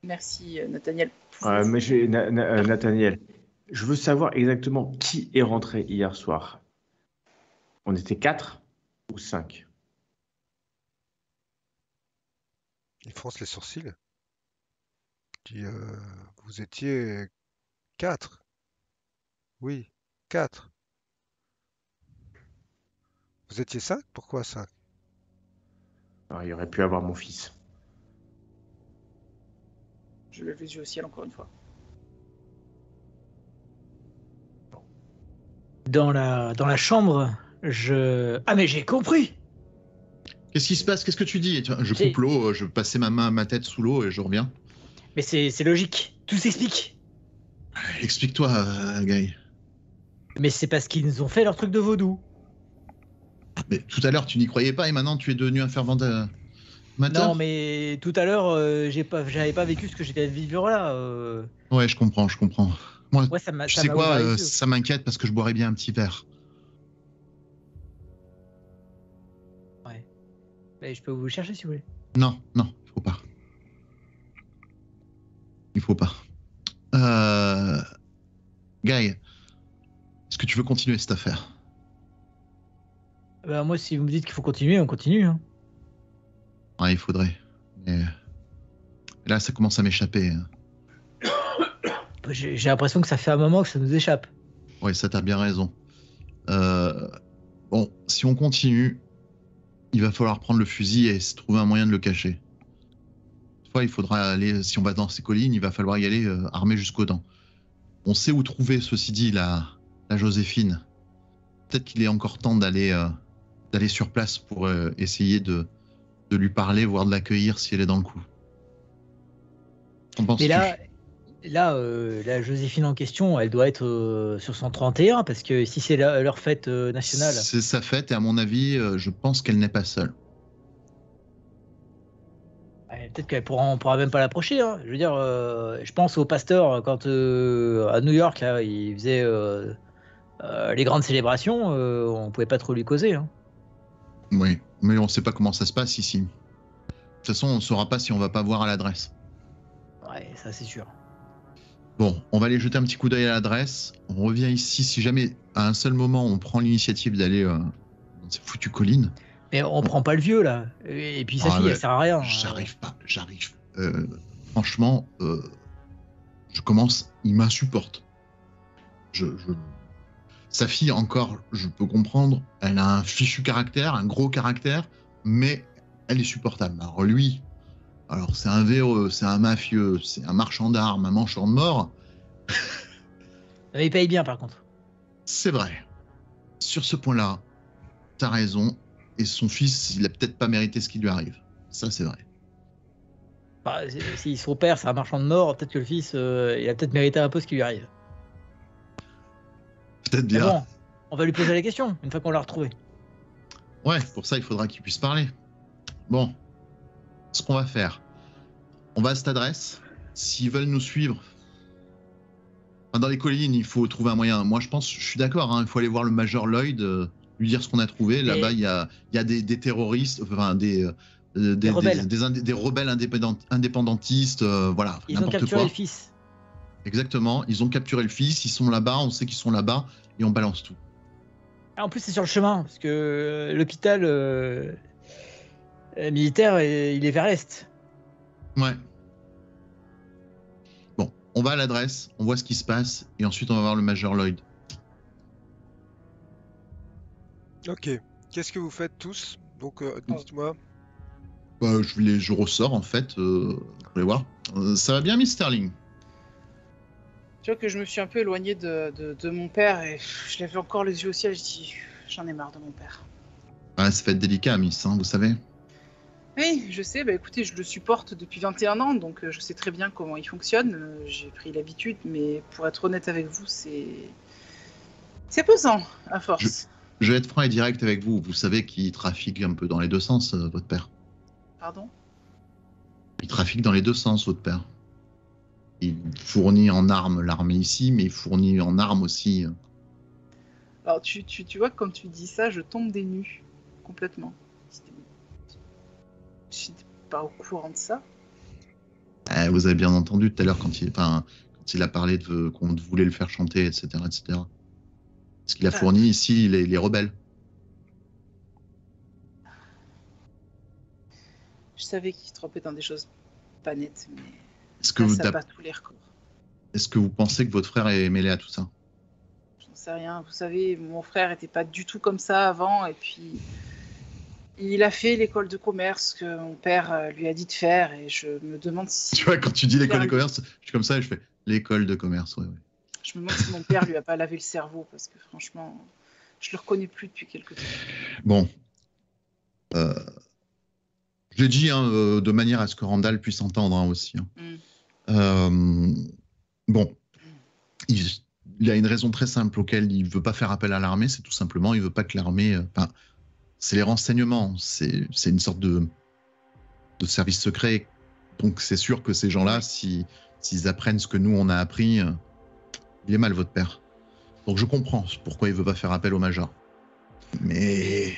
Merci Nathaniel. Mais Nathaniel, je veux savoir exactement qui est rentré hier soir. On était 4 ou 5? Il fronce les sourcils. Il dit, vous étiez 4. Oui, 4. Vous étiez 5? Pourquoi 5? Alors, il aurait pu avoir mon fils. Je lève les yeux au ciel encore une fois. Dans la chambre, Ah, mais j'ai compris! Qu'est-ce qui se passe? Qu'est-ce que tu dis? Je coupe l'eau, je passais ma tête sous l'eau et je reviens. Mais c'est logique, tout s'explique. Explique-toi, Guy. Mais c'est parce qu'ils nous ont fait leur truc de vaudou. Mais tout à l'heure, tu n'y croyais pas et maintenant tu es devenu un fervent amateur. Non, mais tout à l'heure, j'avais pas vécu ce que j'étais à vivre là. Ouais, je comprends. Moi, Ouais, ça m'a tu sais ouvert quoi, les yeux. ça m'inquiète parce que je boirais bien un petit verre. Ouais. Mais je peux vous le chercher si vous voulez. Non, il faut pas. Guy, est-ce que tu veux continuer cette affaire? Bah, moi, si vous me dites qu'il faut continuer, on continue. Hein. Ouais, il faudrait. Mais là, ça commence à m'échapper. J'ai l'impression que ça fait un moment que ça nous échappe. Ouais, ça t'as bien raison. Bon, si on continue, il va falloir prendre le fusil et se trouver un moyen de le cacher. Cette fois, il faudra aller, si on va dans ces collines, il va falloir y aller armé jusqu'aux dents. On sait où trouver, ceci dit, la Joséphine. Peut-être qu'il est encore temps d'aller sur place pour essayer de lui parler, voire de l'accueillir si elle est dans le coup. Qu'en penses-tu? Mais là, la Joséphine en question, elle doit être sur son 31, parce que si c'est leur fête nationale. C'est sa fête et à mon avis, je pense qu'elle n'est pas seule. Ouais, peut-être on pourra même pas l'approcher. Hein. Je veux dire, je pense au pasteur quand à New York, là, il faisait les grandes célébrations, on pouvait pas trop lui causer. Hein. Oui, mais on sait pas comment ça se passe ici. De toute façon, on saura pas si on va pas voir à l'adresse. Ouais, ça c'est sûr. Bon, on va aller jeter un petit coup d'œil à l'adresse. On revient ici si jamais, à un seul moment, on prend l'initiative d'aller dans ces foutues collines. Mais on prend pas le vieux, là. Et puis sa fille, ouais, elle sert à rien. J'arrive pas. Franchement, je commence... Il m'insupporte. Sa fille, encore, je peux comprendre, elle a un fichu caractère, un gros caractère, mais elle est supportable. Alors lui, c'est un véreux, c'est un mafieux, c'est un marchand d'armes, un mancheur de mort. Mais il paye bien, par contre. C'est vrai. Sur ce point-là, t'as raison. Et son fils, il a peut-être pas mérité ce qui lui arrive. Ça, c'est vrai. Bah, si son père, c'est un marchand de mort, peut-être que le fils, il a peut-être mérité un peu ce qui lui arrive. Peut-être Mais bien. bon, on va lui poser la question, une fois qu'on l'a retrouvé. Ouais, pour ça, il faudra qu'il puisse parler. Bon, ce qu'on va faire, on va à cette adresse. S'ils veulent nous suivre, dans les collines, il faut trouver un moyen. Moi, je suis d'accord, hein, il faut aller voir le Major Lloyd, lui dire ce qu'on a trouvé. Là-bas, il y a des terroristes, enfin des rebelles. Des rebelles indépendantistes, voilà, Ils ont n'importe capturé quoi. le fils. Exactement, ils ont capturé le fils, ils sont là-bas, on sait qu'ils sont là-bas, et on balance tout. Ah, en plus, c'est sur le chemin, parce que l'hôpital militaire, il est vers l'est. Ouais. Bon, on va à l'adresse, on voit ce qui se passe, et ensuite on va voir le Major Lloyd. Ok. Qu'est-ce que vous faites tous? Donc, dites-moi. Bah, je ressors en fait, pour les voir. Ça va bien, Miss Sterling? Tu vois que je me suis un peu éloignée de mon père et je lève encore les yeux au ciel, je dis j'en ai marre de mon père. Ouais, ça fait être délicat, Miss, hein, vous savez. Oui, je sais, bah écoutez, je le supporte depuis 21 ans, donc je sais très bien comment il fonctionne, j'ai pris l'habitude, mais pour être honnête avec vous, c'est pesant, à force. Je vais être franc et direct avec vous, vous savez qu'il trafique un peu dans les deux sens, votre père. Pardon? Il trafique dans les deux sens, votre père. Il fournit en armes l'armée ici, mais il fournit en armes aussi. Alors tu vois que quand tu dis ça, je tombe des nues, complètement. Je suis pas au courant de ça. Vous avez bien entendu tout à l'heure quand il a parlé qu'on voulait le faire chanter, etc. etc. Ce qu'il a fourni ici, les rebelles. Je savais qu'il trompait dans des choses pas nettes, mais ça bat tous les records. Est-ce que vous pensez que votre frère est mêlé à tout ça? J'en sais rien. Vous savez, mon frère était pas du tout comme ça avant, et puis il a fait l'école de commerce que mon père lui a dit de faire, et je me demande si... Tu vois, quand tu dis l'école de commerce, je suis comme ça et je fais l'école de commerce, ouais. Je me demande si mon père lui a pas lavé le cerveau, parce que franchement, je le reconnais plus depuis quelque temps. Bon. Je l'ai dit de manière à ce que Randall puisse entendre aussi. Bon. Il a une raison très simple auquel il ne veut pas faire appel à l'armée, c'est tout simplement, il ne veut pas que l'armée... c'est les renseignements, c'est une sorte de service secret. Donc c'est sûr que ces gens-là, s'ils apprennent ce que nous, on a appris, il est mal, votre père. Donc je comprends pourquoi il ne veut pas faire appel au Major. Mais...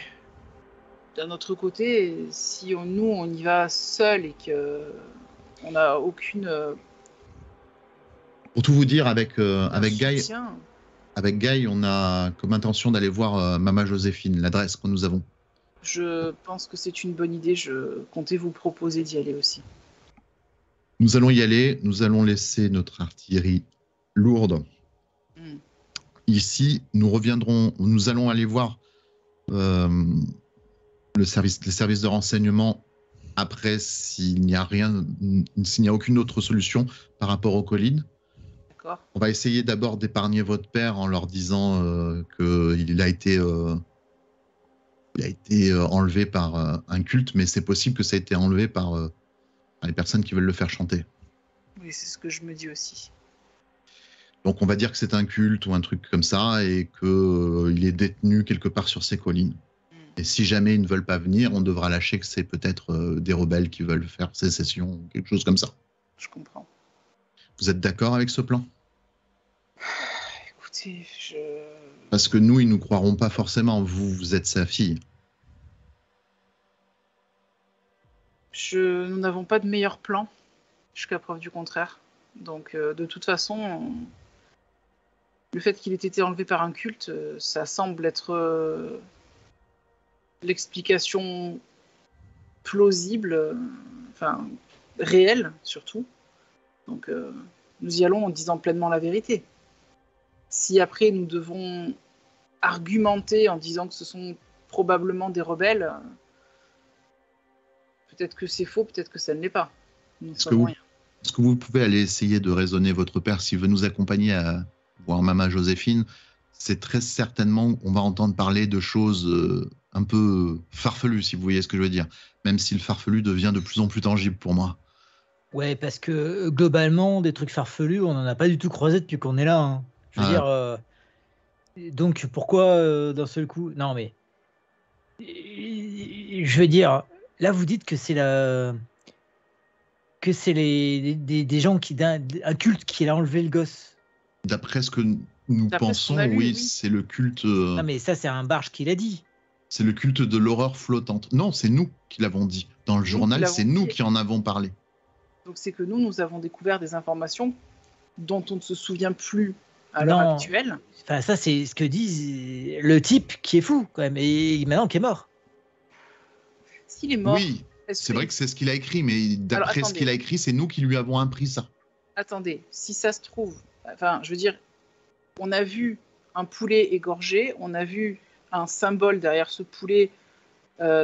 D'un autre côté, si nous, on y va seul et qu'on n'a aucune... Pour tout vous dire, avec Guy, on a comme intention d'aller voir Mama Joséphine, l'adresse que nous avons. Je pense que c'est une bonne idée. Je comptais vous proposer d'y aller aussi. Nous allons y aller. Nous allons laisser notre artillerie lourde ici. Nous reviendrons. Nous allons aller voir les services de renseignement après s'il n'y a aucune autre solution par rapport aux collines. On va essayer d'abord d'épargner votre père en leur disant qu'il a été enlevé par un culte, mais c'est possible que ça ait été enlevé par les personnes qui veulent le faire chanter. Oui, c'est ce que je me dis aussi. Donc on va dire que c'est un culte ou un truc comme ça et qu'il est détenu quelque part sur ces collines. Et si jamais ils ne veulent pas venir, on devra lâcher que c'est peut-être des rebelles qui veulent faire sécession ou quelque chose comme ça. Je comprends. Vous êtes d'accord avec ce plan ? Écoutez, Parce que nous, ils ne nous croiront pas forcément. Vous êtes sa fille. Nous n'avons pas de meilleur plan, jusqu'à preuve du contraire. Donc, de toute façon, le fait qu'il ait été enlevé par un culte, ça semble être l'explication plausible, enfin, réelle, surtout. Donc, nous y allons en disant pleinement la vérité. Si après, nous devons argumenté en disant que ce sont probablement des rebelles. Peut-être que c'est faux, peut-être que ça ne l'est pas. Est-ce que vous pouvez aller essayer de raisonner votre père s'il veut nous accompagner à voir Maman Joséphine? C'est très certainement, on va entendre parler de choses un peu farfelues, si vous voyez ce que je veux dire. Même si le farfelu devient de plus en plus tangible pour moi. Ouais, parce que globalement, des trucs farfelus, on n'en a pas du tout croisé depuis qu'on est là. Hein. Je veux dire, donc pourquoi d'un seul coup? Non, mais je veux dire, là vous dites que c'est des gens un culte qui a enlevé le gosse. D'après ce que nous pensons, oui, c'est le culte. Non, mais ça, c'est un barge qui l'a dit. C'est le culte de l'horreur flottante. Non, c'est nous qui l'avons dit. Dans le journal, c'est nous qui en avons parlé. Donc c'est que nous avons découvert des informations dont on ne se souvient plus à l'heure actuelle. Enfin, ça, c'est ce que dit le type qui est fou, quand même, et maintenant qui est mort. S'il est mort... Oui, c'est vrai que c'est ce qu'il a écrit, mais d'après ce qu'il a écrit, c'est nous qui lui avons appris ça. Attendez, si ça se trouve... Enfin, je veux dire, on a vu un poulet égorgé, on a vu un symbole derrière ce poulet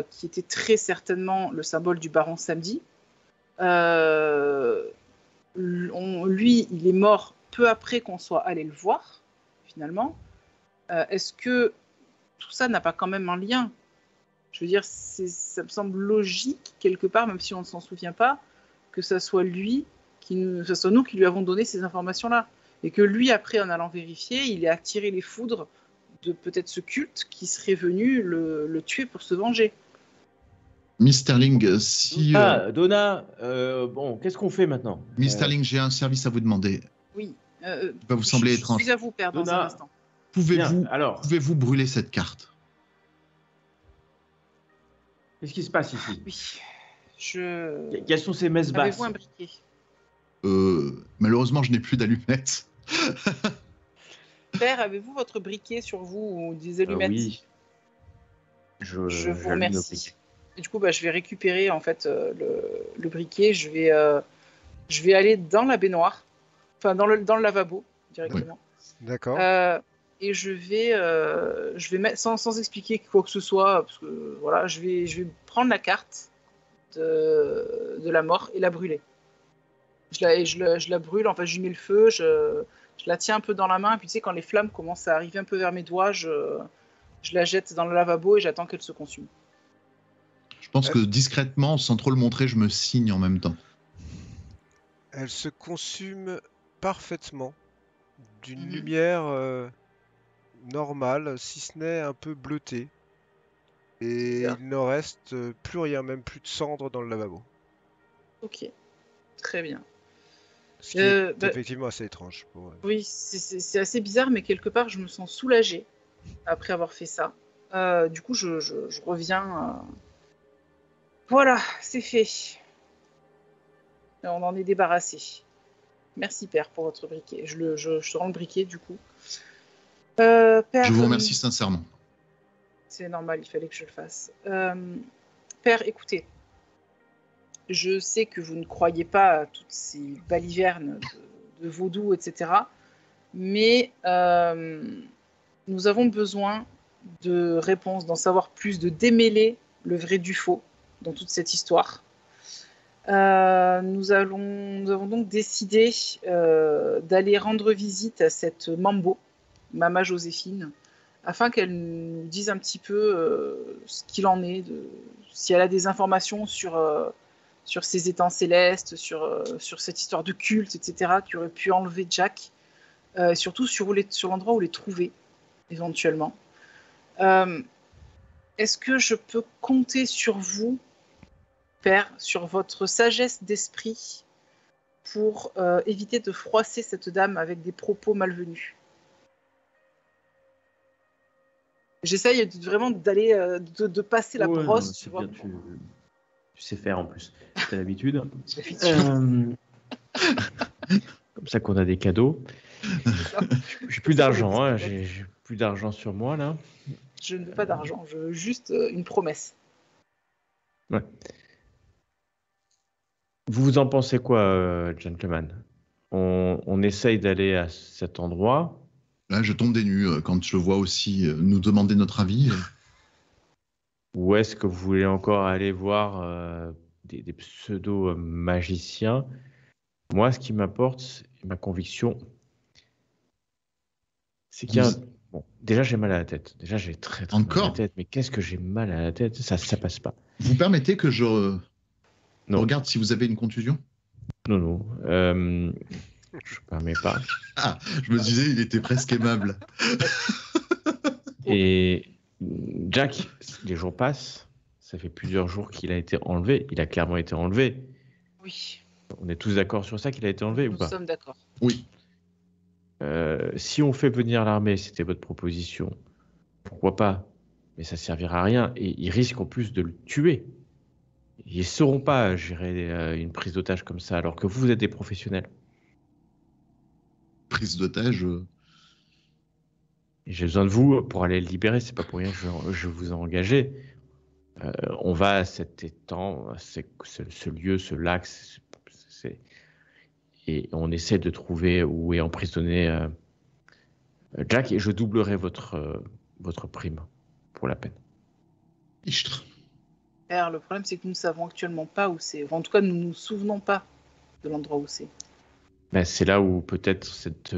qui était très certainement le symbole du baron Samedi. Lui, il est mort peu après qu'on soit allé le voir, finalement. Est-ce que tout ça n'a pas quand même un lien? Je veux dire, ça me semble logique, quelque part, même si on ne s'en souvient pas, que ça soit lui, ce soit nous qui lui avons donné ces informations-là. Et que lui, après, en allant vérifier, il ait attiré les foudres de peut-être ce culte qui serait venu le tuer pour se venger. Miss Sterling, si... Donna, bon, qu'est-ce qu'on fait maintenant? Miss Sterling, j'ai un service à vous demander. Oui. Il va vous sembler étrange. Je suis à vous, père, dans un instant. Pouvez-vous brûler cette carte? Qu'est-ce qui se passe ici? Oui. Quelles sont ces messes basses? Avez-vous un briquet? Malheureusement, je n'ai plus d'allumettes. Père, avez-vous votre briquet sur vous ou des allumettes? Oui. Je vous remercie. Et du coup, je vais récupérer en fait le briquet. Je vais aller dans la baignoire, enfin dans le lavabo directement. Oui. D'accord. Et je vais mettre sans expliquer quoi que ce soit, parce que voilà, je vais prendre la carte de la mort et la brûler. Je la brûle, enfin je lui mets le feu, je la tiens un peu dans la main, et puis tu sais, quand les flammes commencent à arriver un peu vers mes doigts, je la jette dans le lavabo et j'attends qu'elle se consume. Je pense que discrètement, sans trop le montrer, je me signe en même temps. Elle se consume parfaitement d'une lumière normale, si ce n'est un peu bleutée. Et il ne reste plus rien, même plus de cendres dans le lavabo. Ok, très bien. Ce qui est effectivement assez étrange. Oui, c'est assez bizarre, mais quelque part, je me sens soulagée après avoir fait ça. Du coup, je reviens... Voilà, c'est fait. On en est débarrassé. Merci, père, pour votre briquet. Je rends le briquet, du coup. Père, je vous remercie sincèrement. C'est normal, il fallait que je le fasse. Père, écoutez. Je sais que vous ne croyez pas à toutes ces balivernes de vaudou, etc. Mais nous avons besoin de réponses, d'en savoir plus, de démêler le vrai du faux dans toute cette histoire. Nous avons donc décidé d'aller rendre visite à cette Mambo, Mama Joséphine, afin qu'elle nous dise un petit peu ce qu'il en est, si elle a des informations sur ces étangs célestes, sur cette histoire de culte, etc., qui aurait pu enlever Jack, et surtout sur l'endroit où les trouver, éventuellement. Est-ce que je peux compter sur vous, Père, sur votre sagesse d'esprit pour éviter de froisser cette dame avec des propos malvenus? J'essaye vraiment d'aller de passer la brosse, tu vois. Tu sais faire en plus, t'as l'habitude. Comme ça qu'on a des cadeaux. J'ai plus d'argent, hein. J'ai plus d'argent sur moi là. Je ne veux pas d'argent, je veux juste une promesse. Ouais. Vous en pensez quoi, gentlemen? On essaye d'aller à cet endroit. Là, je tombe des nues quand je vois aussi nous demander notre avis. Ou est-ce que vous voulez encore aller voir des pseudo-magiciens? Moi, ce qui m'apporte, ma conviction, c'est qu'il y a... Vous- Bon, déjà, j'ai mal à la tête. Déjà, j'ai très, très mal à la Encore? tête. Mais qu'est-ce que j'ai mal à la tête? Ça passe pas. Vous permettez que je Non, regarde si vous avez une contusion? non, non. Je ne permets pas. Ah, je me disais, il était presque aimable. Et Jack, les jours passent. Ça fait plusieurs jours qu'il a été enlevé. Il a clairement été enlevé. Oui, On est tous d'accord sur ça qu'il a été enlevé ou nous pas? sommes d'accord. Oui. Si on fait venir l'armée, c'était votre proposition, pourquoi pas? Mais ça servira à rien. Et ils risquent en plus de le tuer. Ils ne sauront pas gérer une prise d'otage comme ça, alors que vous êtes des professionnels. Prise d'otage. Et j'ai besoin de vous pour aller le libérer. C'est pas pour rien que je vous ai engagé. On va à cet étang, ce lieu, ce lac, et on essaie de trouver où est emprisonné Jack, et je doublerai votre prime pour la peine. Fichtre. Père, le problème, c'est que nous ne savons actuellement pas où c'est. Enfin, en tout cas, nous ne nous souvenons pas de l'endroit où c'est. Ben, c'est là où peut-être cette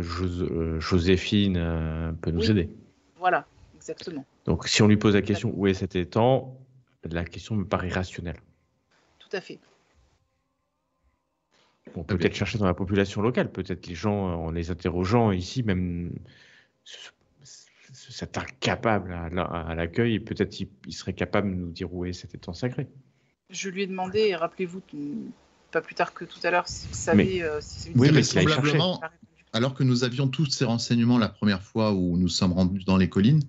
Joséphine peut nous Oui. aider. Voilà, exactement. Donc si on lui pose la question où est cet étang, la question me paraît rationnelle. Tout à fait. On peut peut-être chercher dans la population locale, peut-être les gens, en les interrogeant ici, même cet incapable à l'accueil, peut-être il serait capable de nous dire où est cet étang sacré. Je lui ai demandé, et rappelez-vous, pas plus tard que tout à l'heure, si vous savez... si Oui, mais qu'il aille semblablement, alors que nous avions tous ces renseignements la première fois où nous sommes rendus dans les collines,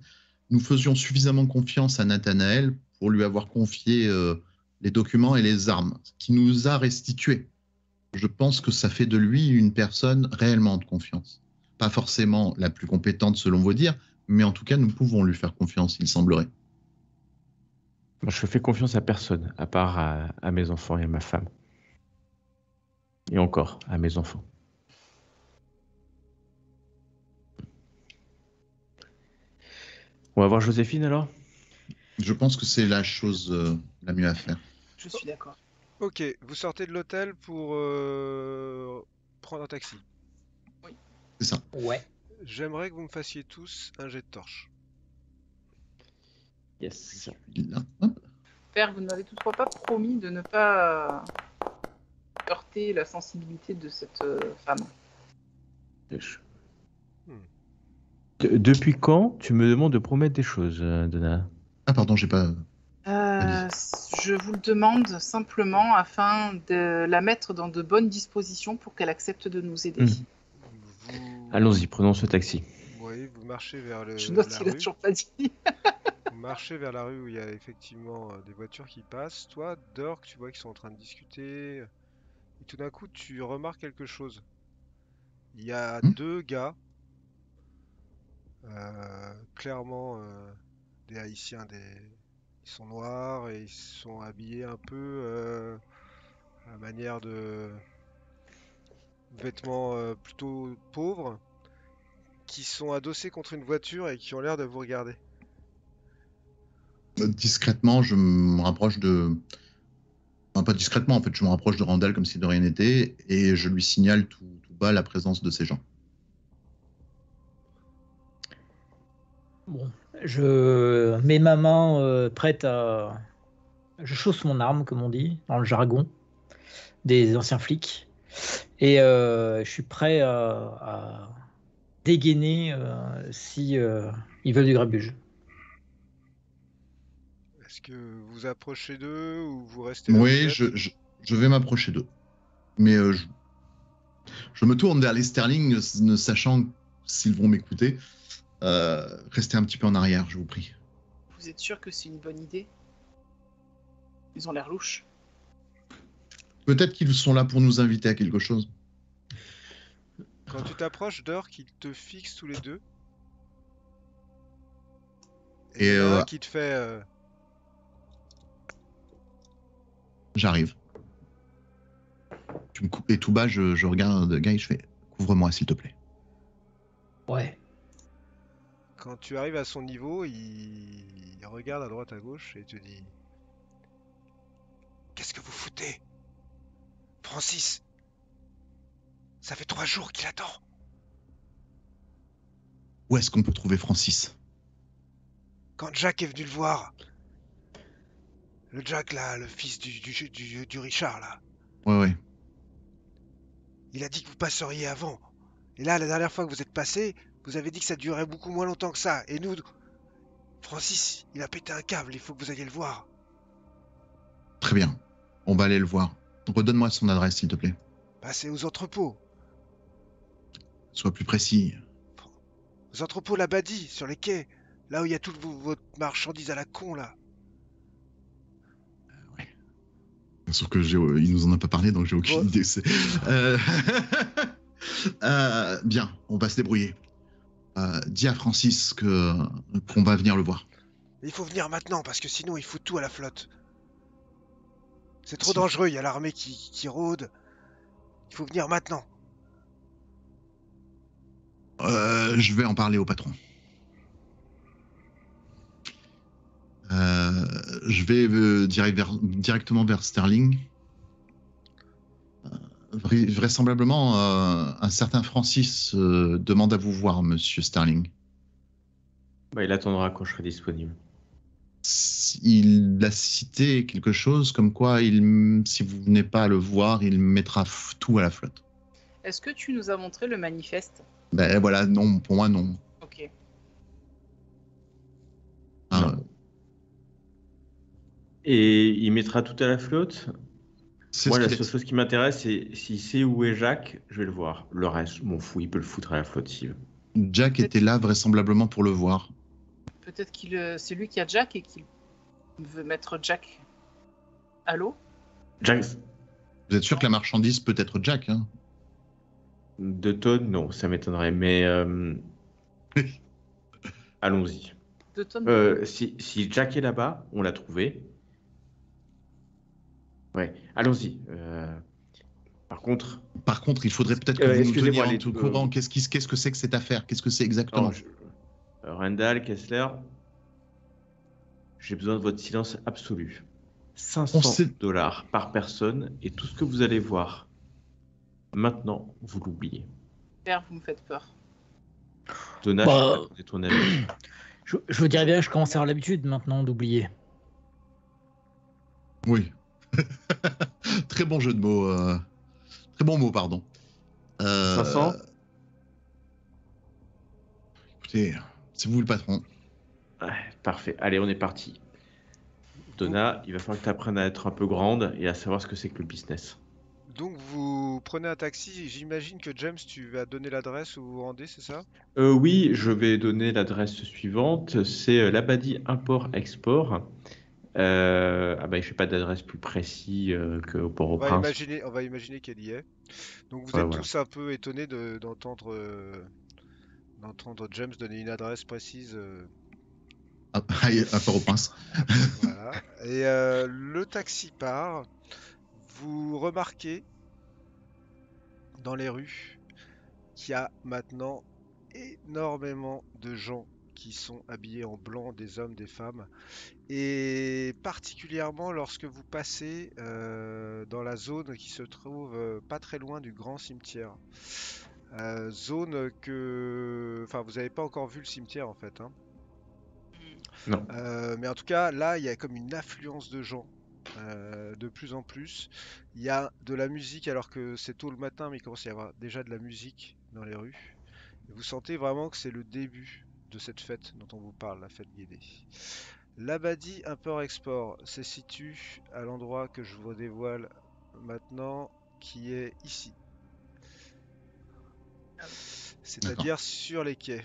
nous faisions suffisamment confiance à Nathanaël pour lui avoir confié les documents et les armes, qui nous a restitués. Je pense que ça fait de lui une personne réellement de confiance. Pas forcément la plus compétente selon vos dires, mais en tout cas, nous pouvons lui faire confiance, il semblerait. Moi, je fais confiance à personne, à part à mes enfants et à ma femme. Et encore, à mes enfants. On va voir Joséphine alors? Je pense que c'est la chose la mieux à faire. Je suis d'accord. Ok, vous sortez de l'hôtel pour prendre un taxi. C'est ça. Ouais. J'aimerais que vous me fassiez tous un jet de torche. Yes. Là, hop. Père, vous ne m'avez toutefois pas promis de ne pas heurter la sensibilité de cette femme. Depuis quand tu me demandes de promettre des choses, Donna? Ah pardon, j'ai pas... Je vous le demande simplement afin de la mettre dans de bonnes dispositions pour qu'elle accepte de nous aider. Vous... Allons-y, prenons ce taxi. Oui, vous marchez vers Je note la qu'il n'a rue. toujours pas dit. Vous marchez vers la rue où il y a effectivement des voitures qui passent. Toi, Dork, tu vois qu'ils sont en train de discuter. Et tout d'un coup, tu remarques quelque chose. Il y a deux gars, clairement des Haïtiens, ils sont noirs et ils sont habillés un peu à la manière de vêtements plutôt pauvres, qui sont adossés contre une voiture et qui ont l'air de vous regarder. Discrètement, je me rapproche de... Enfin, pas discrètement, en fait, je me rapproche de Randall comme si de rien n'était, et je lui signale tout bas la présence de ces gens. Bon, je mets ma main prête à... Je chausse mon arme, comme on dit, dans le jargon des anciens flics. Et je suis prêt à dégainer si ils veulent du grabuge. Est-ce que vous approchez d'eux ou vous restez là où Oui, vous êtes je vais m'approcher d'eux. Mais je me tourne vers les Sterling, ne sachant s'ils vont m'écouter. Restez un petit peu en arrière, je vous prie. Vous êtes sûr que c'est une bonne idée? Ils ont l'air louches. Peut-être qu'ils sont là pour nous inviter à quelque chose. Quand tu t'approches d'Ork, ils te fixent tous les deux. Et il y en a un qui te fait... J'arrive. Tu me coupes et tout bas, je regarde Guy, je fais couvre-moi s'il te plaît. Ouais. Quand tu arrives à son niveau, il regarde à droite à gauche et te dit: Qu'est-ce que vous foutez? Francis, ça fait 3 jours qu'il attend. Où est-ce qu'on peut trouver Francis? Quand Jack est venu le voir, le Jack là, le fils du Richard là, Ouais. il a dit que vous passeriez avant. Et là, la dernière fois que vous êtes passé, vous avez dit que ça durait beaucoup moins longtemps que ça. Et nous, Francis, il a pété un câble, il faut que vous alliez le voir. Très bien. On va aller le voir. Redonne-moi son adresse, s'il te plaît. Bah, c'est aux entrepôts. Sois plus précis. Aux entrepôts Labadie, sur les quais. Là où il y a toute votre marchandise à la con, là. Sauf que il nous en a pas parlé, donc j'ai aucune Bon. idée. Bien, on va se débrouiller. Dis à Francis qu'on va venir le voir. Mais il faut venir maintenant, parce que sinon il fout tout à la flotte. C'est trop Si. dangereux, il y a l'armée qui rôde. Il faut venir maintenant. Je vais en parler au patron. Je vais directement vers Sterling. Vraisemblablement, un certain Francis demande à vous voir, monsieur Sterling. Bah, il attendra quand je serai disponible. Il a cité quelque chose comme quoi, si vous venez pas à le voir, il mettra tout à la flotte. Est-ce que tu nous as montré le manifeste? Ben voilà, non, pour moi, non. Ok. Non. Et il mettra tout à la flotte. Moi, la seule chose qui m'intéresse, c'est s'il sait où est Jacques, je vais le voir. Le reste, je m'en fous, il peut le foutre à la flotte s'il veut. Jack était là vraisemblablement pour le voir. Peut-être c'est lui qui a Jack et qu'il veut mettre Jack à l'eau. Jack, Vous êtes sûr que la marchandise peut être Jack, hein? 2 tonnes, non, ça m'étonnerait, mais allons-y. 2 tonnes. Si Jack est là-bas, on l'a trouvé. Ouais, allons-y. Par contre, il faudrait peut-être que vous nous excusez-moi, teniez au courant. Qu'est-ce que c'est que cette affaire? Qu'est-ce que c'est exactement? Randall, Kessler, j'ai besoin de votre silence absolu. $500 par personne et tout ce que vous allez voir. Maintenant, vous l'oubliez. Père, vous me faites peur. Donna, Bah, je sais pas quel est ton avis. Je vous dirais bien que je commence à avoir l'habitude maintenant d'oublier. Oui. Très bon jeu de mots. Très bon mot, pardon. 500 Écoutez, c'est vous le patron. Ouais, parfait. Allez, on est parti. Donna, il va falloir que tu apprennes à être un peu grande et à savoir ce que c'est que le business. Donc vous prenez un taxi, j'imagine que James, tu vas donner l'adresse où vous vous rendez, c'est ça? Oui, je vais donner l'adresse suivante. C'est Labadie Import-Export. Ah bah, je fais pas d'adresse plus précis que On Port-au-Prince. va imaginer qu'elle y est. Donc vous Ouais, êtes voilà. tous un peu étonnés d'entendre James donner une adresse précise. À Port-au-Prince. Voilà. Et le taxi part. Vous remarquez dans les rues qu'il y a maintenant énormément de gens qui sont habillés en blanc, des hommes, des femmes. Et particulièrement lorsque vous passez dans la zone qui se trouve pas très loin du grand cimetière. Zone que... Enfin, vous n'avez pas encore vu le cimetière en fait, hein. Non. Mais en tout cas, là, il y a comme une affluence de gens. De plus en plus. Il y a de la musique alors que c'est tôt le matin, mais il commence à y avoir déjà de la musique dans les rues. Et vous sentez vraiment que c'est le début de cette fête dont on vous parle, la fête Guédé. Labadie Import-Export se situe à l'endroit que je vous dévoile maintenant, qui est ici. C'est-à-dire sur les quais.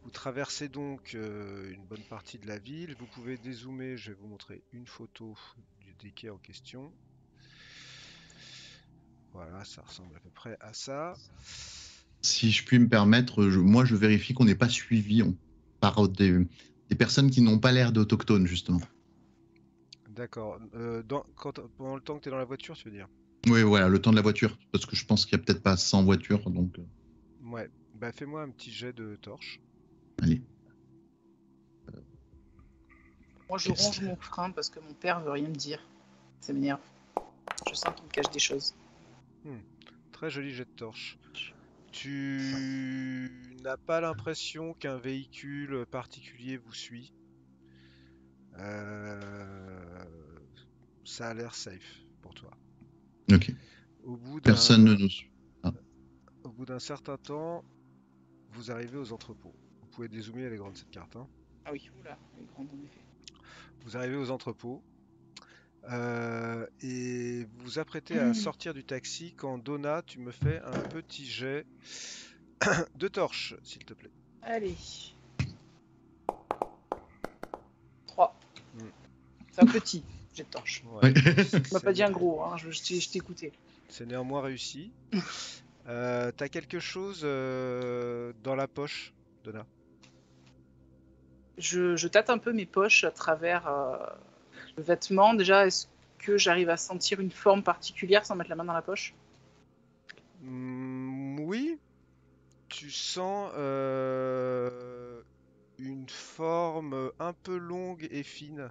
Vous traversez donc une bonne partie de la ville. Vous pouvez dézoomer, je vais vous montrer une photo des quais en question. Voilà, ça ressemble à peu près à ça. Si je puis me permettre, moi je vérifie qu'on n'est pas suivi par des personnes qui n'ont pas l'air d'autochtones, justement. D'accord. Pendant le temps que tu es dans la voiture, tu veux dire? Oui, voilà, le temps de la voiture, parce que je pense qu'il n'y a peut-être pas 100 voitures, donc... Ouais. Bah fais-moi un petit jet de torche. Allez. Moi, je ronge mon frein parce que mon père veut rien me dire. Ça m'énerve. Je sens qu'il me cache des choses. Très joli jet de torche. Tu n'as pas l'impression qu'un véhicule particulier vous suit. Ça a l'air safe pour toi. Ok. Au bout Personne ne nous suit. Au bout d'un certain temps, vous arrivez aux entrepôts. Vous pouvez dézoomer, elle est grande cette carte. Hein. Ah oui, oula, elle est grande en effet. Vous arrivez aux entrepôts et vous vous apprêtez à sortir du taxi quand Donna, tu me fais un petit jet de torche, s'il te plaît. Allez. 3. C'est un petit jet de torche. Ouais. Tu m'as pas dit un gros, hein, je t'ai écouté. C'est néanmoins réussi. T'as quelque chose dans la poche, Donna? Je tâte un peu mes poches à travers le vêtement. Déjà, est-ce que j'arrive à sentir une forme particulière sans mettre la main dans la poche? Oui. Tu sens une forme un peu longue et fine,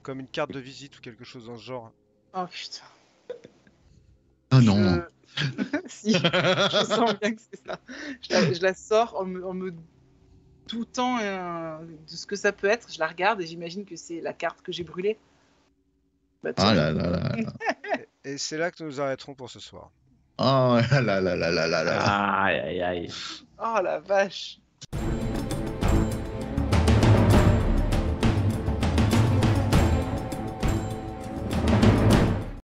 comme une carte de visite ou quelque chose dans ce genre. Oh putain. Ah non. Si, je sens bien que c'est ça. Je la sors en me doutant de ce que ça peut être. Je la regarde et j'imagine que c'est la carte que j'ai brûlée. Bah, tiens. Ah là là là là. Et c'est là que nous nous arrêterons pour ce soir. Ah là là là là là là. Aïe, aïe, aïe. Oh la vache.